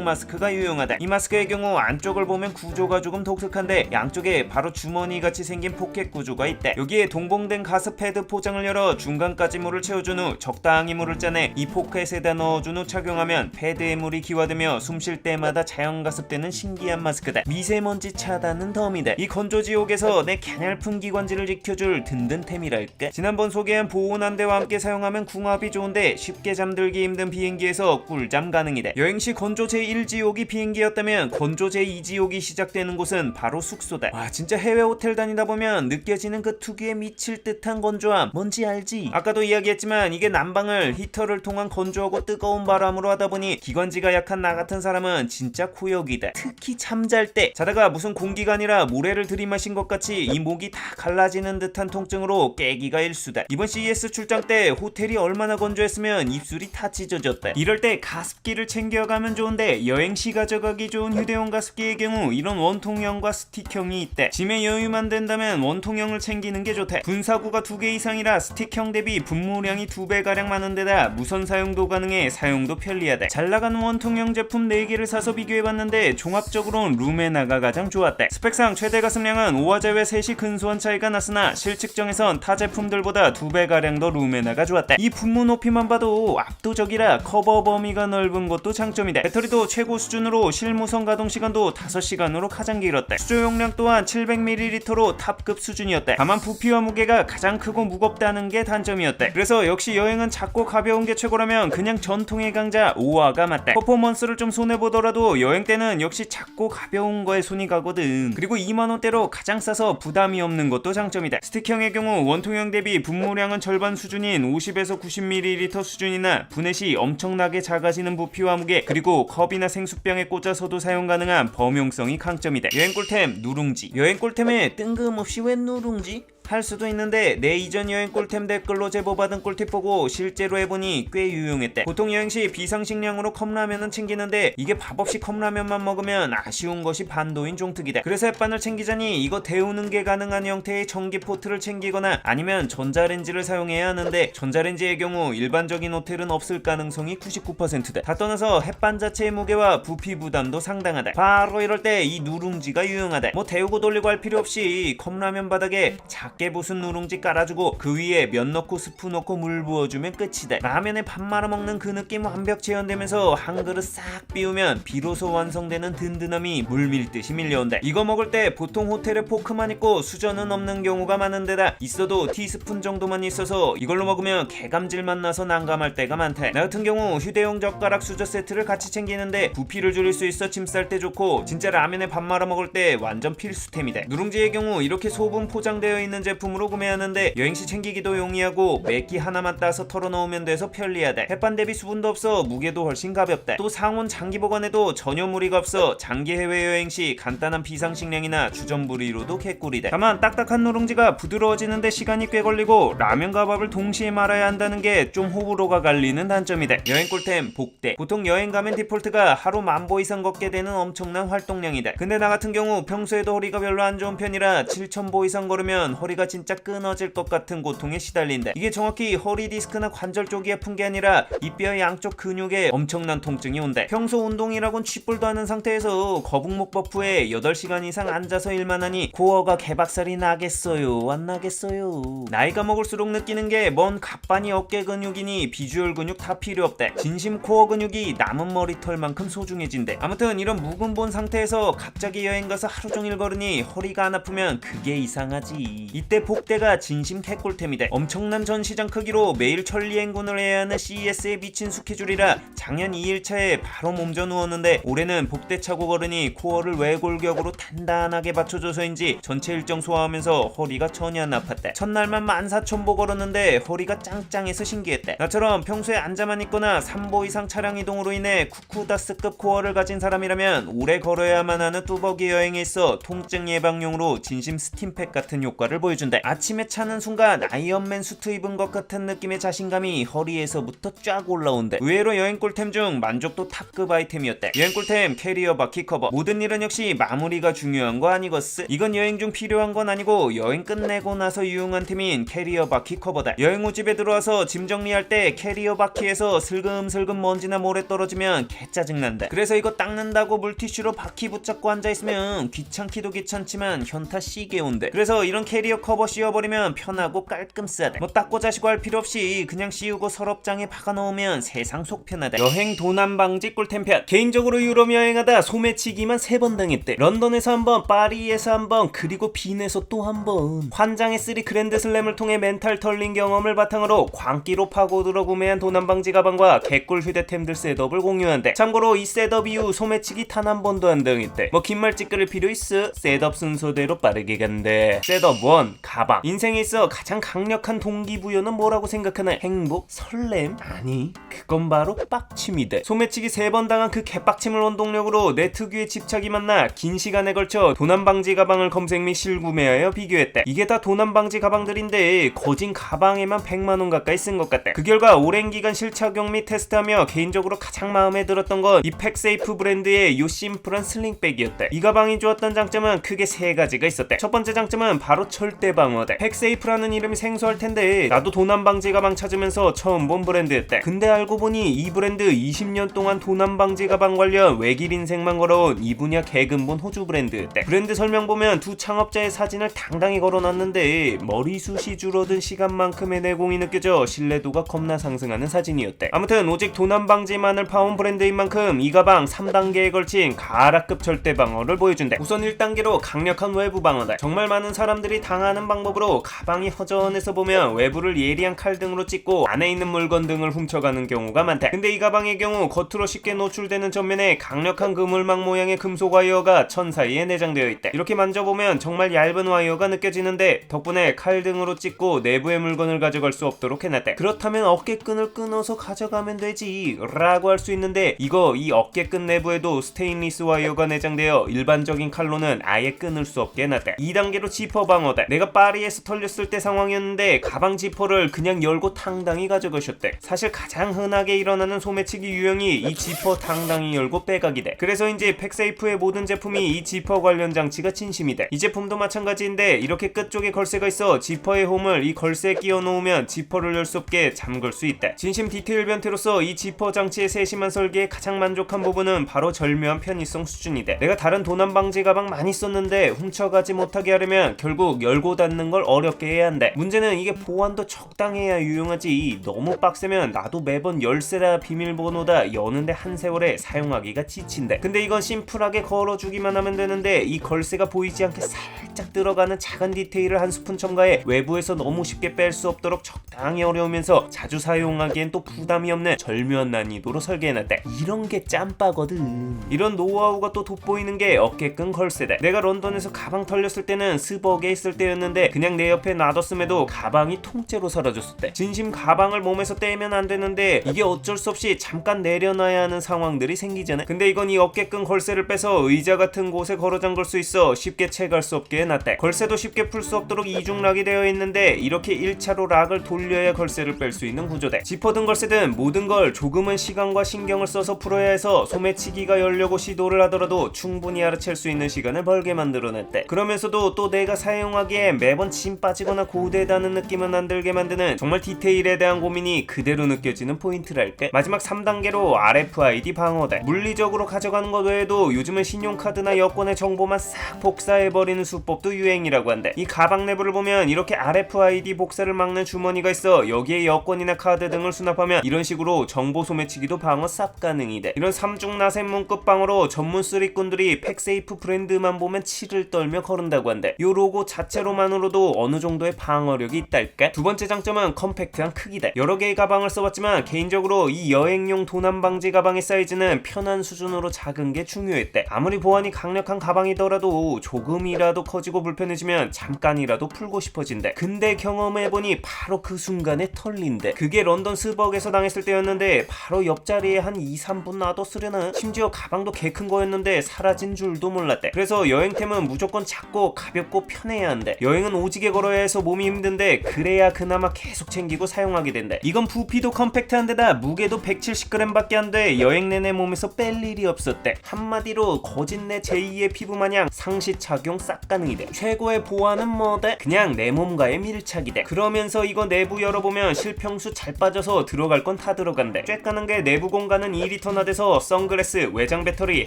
마스크가 유용하다. 이 마스크의 경우 안쪽을 보면 구조가 조금 독특한데 양쪽에 바로 주머니같이 생긴 포켓 구조가 있다. 여기에 동봉된 가습 패드 포장을 열어 중간까지 물을 채워준 후 적당히 물을 짜내 이 포켓에다 넣어준 후 착용하면 패드에 물이 기화되며 숨 쉴 때마다 자연 가습되는 신기한 마스크다. 미세먼지 차단은 덤이다. 이 건조지옥에서 내 갸냘픈 기관지를 지켜줄 든든템이랄까. 지난번 소개한 보온안대와 함께 사용하면 궁합이 좋은데 쉽게 잠들기 힘든 비행기에서 꿀잠 가능이다. 여행시 건조 제1지옥이 비행기였다면 건조 제2지옥이 시작되는 곳은 바로 숙소다. 와 진짜 해외 호텔 다니다 보면 느껴지는 그 특유의 미칠 듯한 건조함 뭔지 알지? 아까도 이야기했지만 이게 난방을 히터를 통한 건조하고 뜨거운 바람으로 하다 보니 기관지가 약한 나 같은 사람은 진짜 고역이다. 특히 잠잘 때 자다가 무슨 공기가 아니라 모래를 들이마신 것 같이 이 목이 다 갈라지는 듯한 통증으로 깨기가 일수다. 이번 CES 출장 때 호텔이 얼마나 건조했으면 입술이 다 찢어졌다. 이럴 때 가습기를 챙겨가면 좋은데 여행시 가져가기 좋은 휴대용 가습기의 경우 이런 원통형과 스틱형이 있대. 짐에 여유만 된다면 원통형을 챙기는 게 좋대. 분사구가 2개 이상이라 스틱형 대비 분무량이 2배가량 많은 데다 무선 사용도 가능해 사용도 편리하대. 잘나가는 원통형 제품 4개를 사서 비교해봤는데 종합적으로는 루메나가 가장 좋았대. 스펙상 최대 가습량은 5화 제외 셋이 근소한 차이가 났으나 실측정에선 타 제품들보다 2배가량 더 루메나가 좋았대. 이 분무 높이만 봐도 압도적이라 커버 범위가 넓은 것도 장점이다. 배터리도 최고 수준으로 실무선 가동 시간도 5시간으로 가장 길었대. 수조 용량 또한 700ml로 탑급 수준이었대. 다만 부피와 무게가 가장 크고 무겁다는 게 단점이었대. 그래서 역시 여행은 작고 가벼운 게 최고라면 그냥 전통의 강자 5화가 맞대. 퍼포먼스를 좀 손해보더라도 여행 때는 역시 작고 가벼운 거에 손이 가거든. 그리고 2만원대로 가장 싸서 부담이 없는 것도 장점이다. 스틱형의 경우 원통형 대비 분무량은 절반 수준인 50에서 90ml 수준이나 분해 시 엄청나게 작아지는 부피와 무게 그리고 컵이나 생수병에 꽂아서도 사용 가능한 범용성이 강점이다. 여행 꿀템 누룽지. 여행 꿀템에 뜬금없이 왜 누룽지? 할 수도 있는데 내 이전 여행 꿀템 댓글로 제보받은 꿀팁 보고 실제로 해보니 꽤 유용했대. 보통 여행시 비상식량으로 컵라면은 챙기는데 이게 밥 없이 컵라면만 먹으면 아쉬운 것이 반도인 종특이다. 그래서 햇반을 챙기자니 이거 데우는 게 가능한 형태의 전기포트를 챙기거나 아니면 전자레인지를 사용해야 하는데 전자레인지의 경우 일반적인 호텔은 없을 가능성이 99%다. 다 떠나서 햇반 자체의 무게와 부피 부담도 상당하다. 바로 이럴 때 이 누룽지가 유용하다. 뭐 데우고 돌리고 할 필요 없이 컵라면 바닥에 작게 부순 누룽지 깔아주고 그 위에 면 넣고 스프 넣고 물 부어주면 끝이다. 라면에 밥 말아 먹는 그 느낌 완벽 재현되면서 한 그릇 싹 비우면 비로소 완성되는 든든함이 물밀듯이 밀려온다. 이거 먹을 때 보통 호텔에 포크만 있고 수저는 없는 경우가 많은데다 있어도 티스푼 정도만 있어서 이걸로 먹으면 개감질만 나서 난감할 때가 많다. 나 같은 경우 휴대용 젓가락 수저 세트를 같이 챙기는데 부피를 줄일 수 있어 짐 쌀 때 좋고 진짜 라면에 밥 말아 먹을 때 완전 필수템이다. 누룽지의 경우 이렇게 소분 포장되어 있는 제품으로 구매하는데 여행시 챙기기도 용이하고 맥기 하나만 따서 털어넣으면 돼서 편리하다. 햇반 대비 수분도 없어 무게도 훨씬 가볍다. 또 상온 장기 보관에도 전혀 무리가 없어 장기 해외여행 시 간단한 비상식량이나 주전부리로도 개꿀이다. 다만 딱딱한 누룽지가 부드러워지는데 시간이 꽤 걸리고 라면과 밥을 동시에 말아야 한다는 게 좀 호불호가 갈리는 단점이다. 여행 꿀템 복대. 보통 여행 가면 디폴트가 하루 10,000보 이상 걷게 되는 엄청난 활동량이다. 근데 나 같은 경우 평소에도 허리가 별로 안 좋은 편이라 7,000보 이상 걸으면 허리가 허리가 진짜 끊어질 것 같은 고통에 시달린대. 이게 정확히 허리 디스크나 관절 쪽이 아픈 게 아니라 이 뼈 양쪽 근육에 엄청난 통증이 온대. 평소 운동이라곤 쥐뿔도 하는 상태에서 거북목 버프에 8시간 이상 앉아서 일만 하니 코어가 개박살이 나겠어요? 안 나겠어요? 나이가 먹을수록 느끼는 게 뭔 갑반이 어깨 근육이니 비주얼 근육 다 필요 없대. 진심 코어 근육이 남은 머리털만큼 소중해진대. 아무튼 이런 묵은 본 상태에서 갑자기 여행 가서 하루 종일 걸으니 허리가 안 아프면 그게 이상하지. 이때 복대가 진심 개꿀템이대. 엄청난 전시장 크기로 매일 천리행군을 해야 하는 CES에 미친 스케줄이라 작년 2일차에 바로 몸져 누웠는데 올해는 복대 차고 걸으니 코어를 외골격으로 단단하게 받쳐줘서인지 전체 일정 소화하면서 허리가 전혀 안 아팠대. 첫날만 14,000보 걸었는데 허리가 짱짱해서 신기했대. 나처럼 평소에 앉아만 있거나 3보 이상 차량 이동으로 인해 쿠쿠다스급 코어를 가진 사람이라면 오래 걸어야만 하는 뚜벅이 여행에 있어 통증 예방용으로 진심 스팀팩 같은 효과를 보여준대. 아침에 차는 순간 아이언맨 수트 입은 것 같은 느낌의 자신감이 허리에서부터 쫙 올라온대. 의외로 여행 꿀템 중 만족도 탑급 아이템이었대. 여행 꿀템 캐리어 바퀴 커버. 모든 일은 역시 마무리가 중요한 거 아니겠어? 이건 여행 중 필요한 건 아니고 여행 끝내고 나서 유용한 템인 캐리어 바퀴 커버다. 여행 후 집에 들어와서 짐 정리할 때 캐리어 바퀴에서 슬금슬금 먼지나 모래 떨어지면 개 짜증난다. 그래서 이거 닦는다고 물티슈로 바퀴 붙잡고 앉아있으면 귀찮기도 귀찮지만 현타 씨게 온대. 그래서 이런 캐리어 커버 씌워버리면 편하고 깔끔싸다. 뭐 닦고 자시고 할 필요 없이 그냥 씌우고 서랍장에 박아놓으면 세상 속 편하다. 여행 도난 방지 꿀템편. 개인적으로 유럽 여행하다 소매치기만 3번 당했대. 런던에서 한번, 파리에서 한번, 그리고 빈에서 또 한번. 환장의 3 그랜드 슬램을 통해 멘탈 털린 경험을 바탕으로 광기로 파고들어 구매한 도난 방지 가방과 개꿀 휴대템들 셋업을 공유한대. 참고로 이 셋업 이후 소매치기 단 한 번도 안 당했대. 뭐 긴 말 찌끄릴 필요 있어? 셋업 순서대로 빠르게 간대. 셋업 1. 가방. 인생에 있어 가장 강력한 동기부여는 뭐라고 생각하나? 행복? 설렘? 아니, 그건 바로 빡침이대. 소매치기 3번 당한 그 개빡침을 원동력으로 내 특유의 집착이 만나 긴 시간에 걸쳐 도난 방지 가방을 검색 및 실구매하여 비교했대. 이게 다 도난 방지 가방들인데 거진 가방에만 100만원 가까이 쓴 것 같대. 그 결과 오랜 기간 실착용 및 테스트하며 개인적으로 가장 마음에 들었던 건 이 팩세이프 브랜드의 요 심플한 슬링백이었대. 이 가방이 좋았던 장점은 크게 3가지가 있었대. 첫 번째 장점은 바로 절대 방어대. 팩세이프라는 이름이 생소할 텐데 나도 도난 방지 가방 찾으면서 처음 본 브랜드였대. 근데 알고 보니 이 브랜드 20년 동안 도난 방지 가방 관련 외길 인생만 걸어온 이 분야 개근본 호주 브랜드였대. 브랜드 설명 보면 두 창업자의 사진을 당당히 걸어놨는데 머리숱이 줄어든 시간만큼의 내공이 느껴져 신뢰도가 겁나 상승하는 사진이었대. 아무튼 오직 도난 방지만을 파온 브랜드인 만큼 이 가방 3단계에 걸친 가라급 절대 방어를 보여준대. 우선 1단계로 강력한 외부 방어다. 정말 많은 사람들이 당하는 방법으로 가방이 허전해서 보면 외부를 예리한 칼 등으로 찢고 안에 있는 물건 등을 훔쳐가는 경우가 많다. 근데 이 가방의 경우 겉으로 쉽게 노출되는 전면에 강력한 그물망 모양의 금속 와이어가 천 사이에 내장되어 있대. 이렇게 만져보면 정말 얇은 와이어가 느껴지는데 덕분에 칼 등으로 찢고 내부의 물건을 가져갈 수 없도록 해놨대. 그렇다면 어깨끈을 끊어서 가져가면 되지 라고 할 수 있는데 이 어깨끈 내부에도 스테인리스 와이어가 내장되어 일반적인 칼로는 아예 끊을 수 없게 해놨대. 2단계로 지퍼 방어다. 내가 파리에서 털렸을 때 상황이었는데 가방 지퍼를 그냥 열고 당당히 가져가셨대. 사실 가장 흔하게 일어나는 소매치기 유형이 이 지퍼 당당히 열고 빼가기대. 그래서인지 팩세이프의 모든 제품이 이 지퍼 관련 장치가 진심이대. 이 제품도 마찬가지인데 이렇게 끝쪽에 걸쇠가 있어 지퍼의 홈을 이 걸쇠에 끼워 놓으면 지퍼를 열 수 없게 잠글 수 있대. 진심 디테일 변태로서 이 지퍼 장치의 세심한 설계에 가장 만족한 부분은 바로 절묘한 편의성 수준이대. 내가 다른 도난 방지 가방 많이 썼는데 훔쳐가지 못하게 하려면 결국 열고 닫는 걸 어렵게 해야 한대. 문제는 이게 보안도 적당해야 유용하지 너무 빡세면 나도 매번 열쇠다 비밀번호다 여는데 한 세월에 사용하기가 지친대. 근데 이건 심플하게 걸어주기만 하면 되는데 이 걸쇠가 보이지 않게 살짝 들어가는 작은 디테일을 한 스푼 첨가해 외부에서 너무 쉽게 뺄 수 없도록 적당히 어려우면서 자주 사용하기엔 또 부담이 없는 절묘한 난이도로 설계해놨대. 이런 게 짬바거든. 이런 노하우가 또 돋보이는 게 어깨끈 걸쇠다. 내가 런던에서 가방 털렸을 때는 스벅에 있을 때였는데 그냥 내 옆에 놔뒀음에도 가방이 통째로 사라졌었대. 진심 가방을 몸에서 떼면 안 되는데 이게 어쩔 수 없이 잠깐 내려놔야 하는 상황들이 생기잖아. 근데 이건 이 어깨끈 걸쇠를 빼서 의자 같은 곳에 걸어 잠글 수 있어 쉽게 채갈 수 없게 해놨대. 걸쇠도 쉽게 풀 수 없도록 이중락이 되어 있는데 이렇게 1차로 락을 돌려야 걸쇠를 뺄 수 있는 구조대. 지퍼든 걸쇠든 모든 걸 조금은 시간과 신경을 써서 풀어야 해서 소매치기가 열려고 시도를 하더라도 충분히 알아챌 수 있는 시간을 벌게 만들어냈대. 그러면서도 또 내가 사용하기에 가방에 매번 침 빠지거나 고대다는 느낌은 안 들게 만드는 정말 디테일에 대한 고민이 그대로 느껴지는 포인트랄까. 마지막 3단계로 RFID 방어대. 물리적으로 가져가는 것 외에도 요즘은 신용카드나 여권의 정보만 싹 복사해버리는 수법도 유행이라고 한대. 이 가방 내부를 보면 이렇게 RFID 복사를 막는 주머니가 있어 여기에 여권이나 카드 등을 수납하면 이런 식으로 정보 소매치기도 방어 쌉 가능이 돼. 이런 삼중나샘문급 방어로 전문 쓰리꾼들이 팩세이프 브랜드만 보면 치를 떨며 거른다고 한대. 요 로고 자체로만으로도 어느 정도의 방어력이 있달까? 두 번째 장점은 컴팩트한 크기다. 여러 개의 가방을 써봤지만 개인적으로 이 여행용 도난 방지 가방의 사이즈는 편한 수준으로 작은 게 중요했대. 아무리 보안이 강력한 가방이더라도 조금이라도 커지고 불편해지면 잠깐이라도 풀고 싶어진대. 근데 경험해보니 바로 그 순간에 털린대. 그게 런던 스벅에서 당했을 때였는데 바로 옆자리에 한 2-3분 놔뒀으려나? 심지어 가방도 개 큰 거였는데 사라진 줄도 몰랐대. 그래서 여행템은 무조건 작고 가볍고 편해야 한대. 여행은 오지게 걸어야 해서 몸이 힘든데 그래야 그나마 계속 챙기고 사용하게 된대. 이건 부피도 컴팩트한 데다 무게도 170g 밖에 안 돼 여행 내내 몸에서 뺄 일이 없었대. 한마디로 거짓내 제2의 피부 마냥 상시 착용 싹 가능이대. 최고의 보안은 뭐대? 그냥 내 몸과의 밀착이대. 그러면서 이거 내부 열어보면 실평수 잘 빠져서 들어갈 건 다 들어간대. 쬐까는 게 내부 공간은 2리터나 돼서 선글라스, 외장 배터리,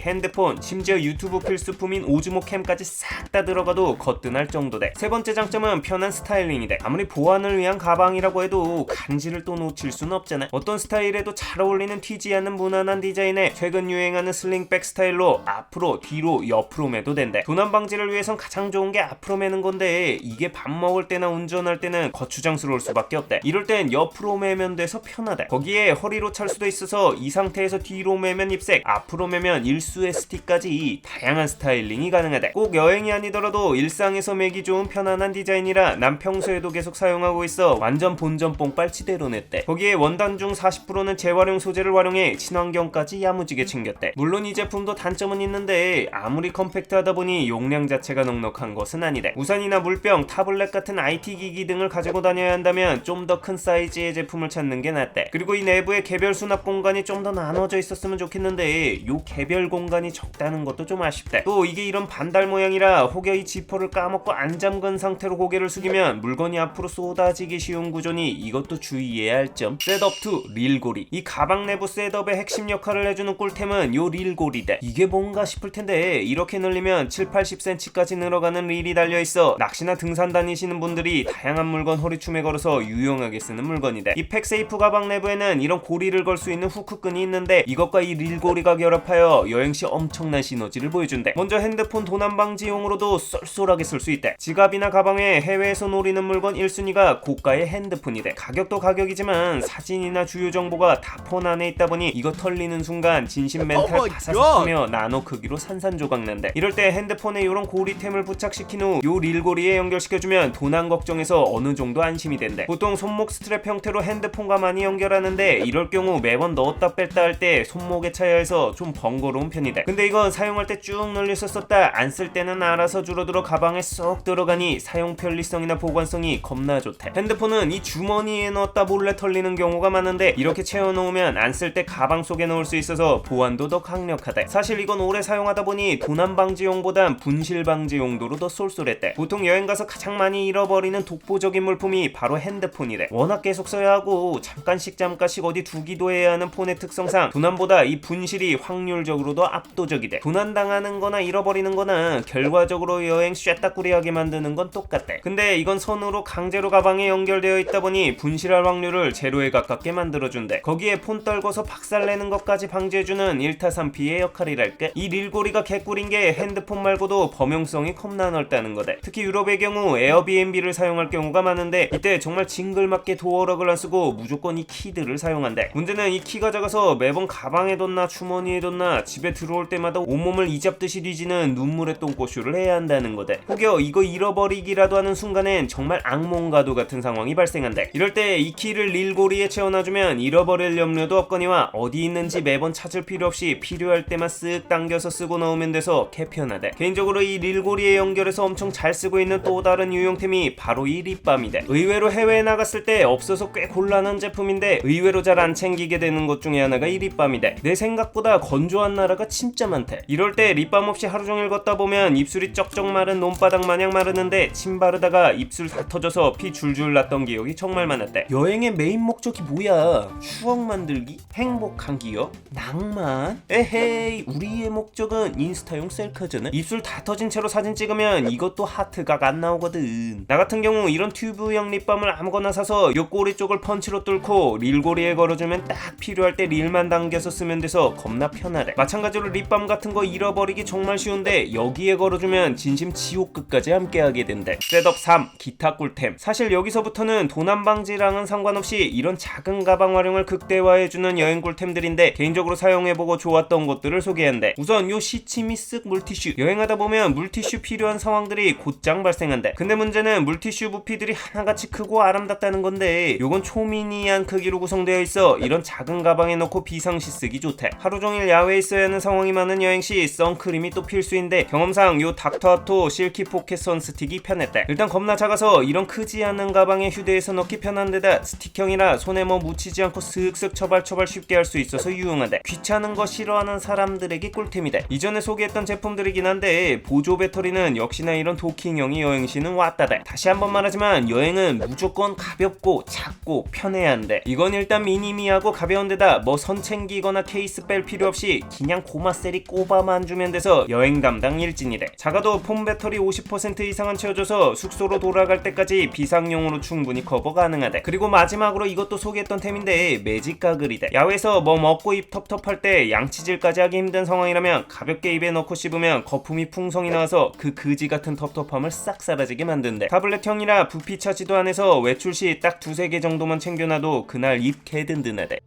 핸드폰, 심지어 유튜브 필수품인 오즈모 캠까지 싹 다 들어가도 거뜬할 정도대. 세 번째 장점은 편한 스타일링이대. 아무리 보안을 위한 가방이라고 해도 간지를 또 놓칠 순 없잖아. 어떤 스타일에도 잘 어울리는 튀지 않는 무난한 디자인에 최근 유행하는 슬링백 스타일로 앞으로, 뒤로, 옆으로 매도 된대. 도난 방지를 위해선 가장 좋은 게 앞으로 매는 건데 이게 밥 먹을 때나 운전할 때는 거추장스러울 수밖에 없대. 이럴 땐 옆으로 매면 돼서 편하대. 거기에 허리로 찰 수도 있어서 이 상태에서 뒤로 매면 힙색, 앞으로 매면 일수의 스틱까지 다양한 스타일링이 가능하대. 꼭 여행이 아니더라도 일상에서 매기 좋은 편안한 디자인이라 난 평소에도 계속 사용하고 있어 완전 본전 뽕빨치대로 냈대. 거기에 원단 중 40%는 재활용 소재를 활용해 친환경까지 야무지게 챙겼대. 물론 이 제품도 단점은 있는데 아무리 컴팩트하다 보니 용량 자체가 넉넉한 것은 아니대. 우산이나 물병, 타블렛 같은 IT 기기 등을 가지고 다녀야 한다면 좀 더 큰 사이즈의 제품을 찾는 게 낫대. 그리고 이 내부에 개별 수납 공간이 좀 더 나눠져 있었으면 좋겠는데 요 개별 공간이 적다는 것도 좀 아쉽대. 또 이게 이런 반달 모양이라 혹여 이 지퍼를 까먹고 안 잠근 상태로 고개를 숙이면 물건이 앞으로 쏟아지기 쉬운 구조니 이것도 주의해야 할 점. 셋업 투 릴고리. 이 가방 내부 셋업의 핵심 역할을 해주는 꿀템은 요 릴고리대. 이게 뭔가 싶을 텐데 이렇게 늘리면 7-80cm까지 늘어가는 릴이 달려있어 낚시나 등산 다니시는 분들이 다양한 물건 허리춤에 걸어서 유용하게 쓰는 물건이대. 이 팩세이프 가방 내부에는 이런 고리를 걸 수 있는 후크끈이 있는데 이것과 이 릴고리가 결합하여 여행시 엄청난 시너지를 보여준대. 먼저 핸드폰 도난 방지용으로도 쏠쏠하게 쓸 수 있대. 지갑이나 가방에 해외에서 노리는 물건 1순위가 고가의 핸드폰이대. 가격도 가격이지만 사진이나 주요 정보가 다 폰 안에 있다 보니 이거 털리는 순간 진심 멘탈 바사삭하며 나노 크기로 산산조각 난대. 이럴 때 핸드폰에 이런 고리템을 부착시킨 후 요 릴고리에 연결시켜주면 도난 걱정에서 어느 정도 안심이 된대. 보통 손목 스트랩 형태로 핸드폰과 많이 연결하는데 이럴 경우 매번 넣었다 뺐다 할 때 손목에 차야 해서 좀 번거로운 편이다. 근데 이건 사용할 때 쭉 늘려서 썼다 안 쓸 때는 알아서 줄어들어 가방에 쏙 들어가니 사용 편리성이나 보관성이 겁나 좋대. 핸드폰은 이 주머니에 넣었다 몰래 털리는 경우가 많은데 이렇게 채워놓으면 안 쓸 때 가방 속에 넣을 수 있어서 보안도 더 강력하대. 사실 이건 오래 사용하다 보니 도난 방지용보단 분실 방지 용도로 더 쏠쏠했대. 보통 여행 가서 가장 많이 잃어버리는 독보적인 물품이 바로 핸드폰이래. 워낙 계속 써야 하고 잠깐씩 어디 두기도 해야 하는 폰의 특성상 도난보다 이 분실이 확률적으로도 압도적이대. 도난당하는 거나 잃어버리는 거나 결과적으로 여행 쇠딱구리하게 만드는 건 똑같대. 근데 이건 선으로 강제로 가방에 연결되어 있다 보니 분실할 확률을 제로에 가깝게 만들어준대. 거기에 폰 떨궈서 박살내는 것까지 방지해주는 1타3피의 역할이랄까. 이 릴고리가 개꿀인 게 핸드폰 말고도 범용성이 겁나 넓다는 거대. 특히 유럽의 경우 에어비앤비를 사용할 경우가 많은데 이때 정말 징글맞게 도어락을 안 쓰고 무조건 이 키들을 사용한대. 문제는 이 키가 작아서 매번 가방에 뒀나 주머니에 뒀나 집에 들어올 때마다 온몸을 이잡듯이 뒤지는 눈물의 똥꼬쇼를 해야 한다는 거대. 혹여 이거 잃어버리기라도 하는 순간엔 정말 악몽과도 같은 상황이 발생한대. 이럴 때 이 키를 릴고리에 채워놔주면 잃어버릴 염려도 없거니와 어디 있는지 매번 찾을 필요 없이 필요할 때만 쓱 당겨서 쓰고 넣으면 돼서 개편하대. 개인적으로 이 릴고리에 연결해서 엄청 잘 쓰고 있는 또 다른 유용템이 바로 이 립밤이대. 의외로 해외에 나갔을 때 없어서 꽤 곤란한 제품인데 의외로 잘 안 챙기게 되는 것 중에 하나가 이 립밤이대. 내 생각보다 건조한 나라가 진짜 많대. 이럴 때 립밤 없이 하루 종일 걷다 보면 입술이 쩍쩍 마른 논바닥 마냥 마르는 입었는데 침 바르다가 입술 다 터져서 피 줄줄 났던 기억이 정말 많았대. 여행의 메인 목적이 뭐야? 추억 만들기? 행복한 기억? 낭만? 에헤이, 우리의 목적은 인스타용 셀카잖아. 입술 다 터진 채로 사진 찍으면 이것도 하트각 안 나오거든. 나 같은 경우 이런 튜브형 립밤을 아무거나 사서 옆꼬리 쪽을 펀치로 뚫고 릴고리에 걸어주면 딱 필요할 때 릴만 당겨서 쓰면 돼서 겁나 편하래. 마찬가지로 립밤 같은 거 잃어버리기 정말 쉬운데 여기에 걸어주면 진심 지옥끝까지 함께하게 된대. 셋업 3. 기타 꿀템. 사실 여기서부터는 도난 방지랑은 상관없이 이런 작은 가방 활용을 극대화해주는 여행 꿀템들인데 개인적으로 사용해보고 좋았던 것들을 소개한대. 우선 요 시치미쓱 물티슈. 여행하다 보면 물티슈 필요한 상황들이 곧장 발생한대. 근데 문제는 물티슈 부피들이 하나같이 크고 아름답다는 건데 요건 초미니한 크기로 구성되어 있어 이런 작은 가방에 넣고 비상시 쓰기 좋대. 하루 종일 야외에 있어야 하는 상황이 많은 여행시 선크림이 또 필수인데 경험상 요 닥터아토 실키 포켓 선스틱이 편했대. 일단 겁나 작아서 이런 크지 않은 가방에 휴대해서 넣기 편한 데다 스틱형이라 손에 뭐 묻히지 않고 슥슥 처발처발 쉽게 할 수 있어서 유용하대. 귀찮은 거 싫어하는 사람들에게 꿀템이대. 이전에 소개했던 제품들이긴 한데 보조 배터리는 역시나 이런 도킹형이 여행시는 왔다대. 다시 한번 말하지만 여행은 무조건 가볍고 작고 편해야 한대. 이건 일단 미니미하고 가벼운 데다 뭐 선 챙기거나 케이스 뺄 필요 없이 그냥 고마셀이 꼽아만 주면 돼서 여행 담당 일진이래. 작아도 폰 배터리 50% 이상은 채워줘서 숙소로 돌아갈 때까지 비상용으로 충분히 커버 가능하대. 그리고 마지막으로 이것도 소개했던 템인데 매직 가글이대. 야외에서 뭐 먹고 입 텁텁할 때 양치질까지 하기 힘든 상황이라면 가볍게 입에 넣고 씹으면 거품이 풍성이 나와서 그 그지 같은 텁텁함을 싹 사라지게 만든대. 타블렛형이라 부피 차지도 안 해서 외출 시 딱 두세 개 정도만 챙겨놔도 그날 입 개든든하대.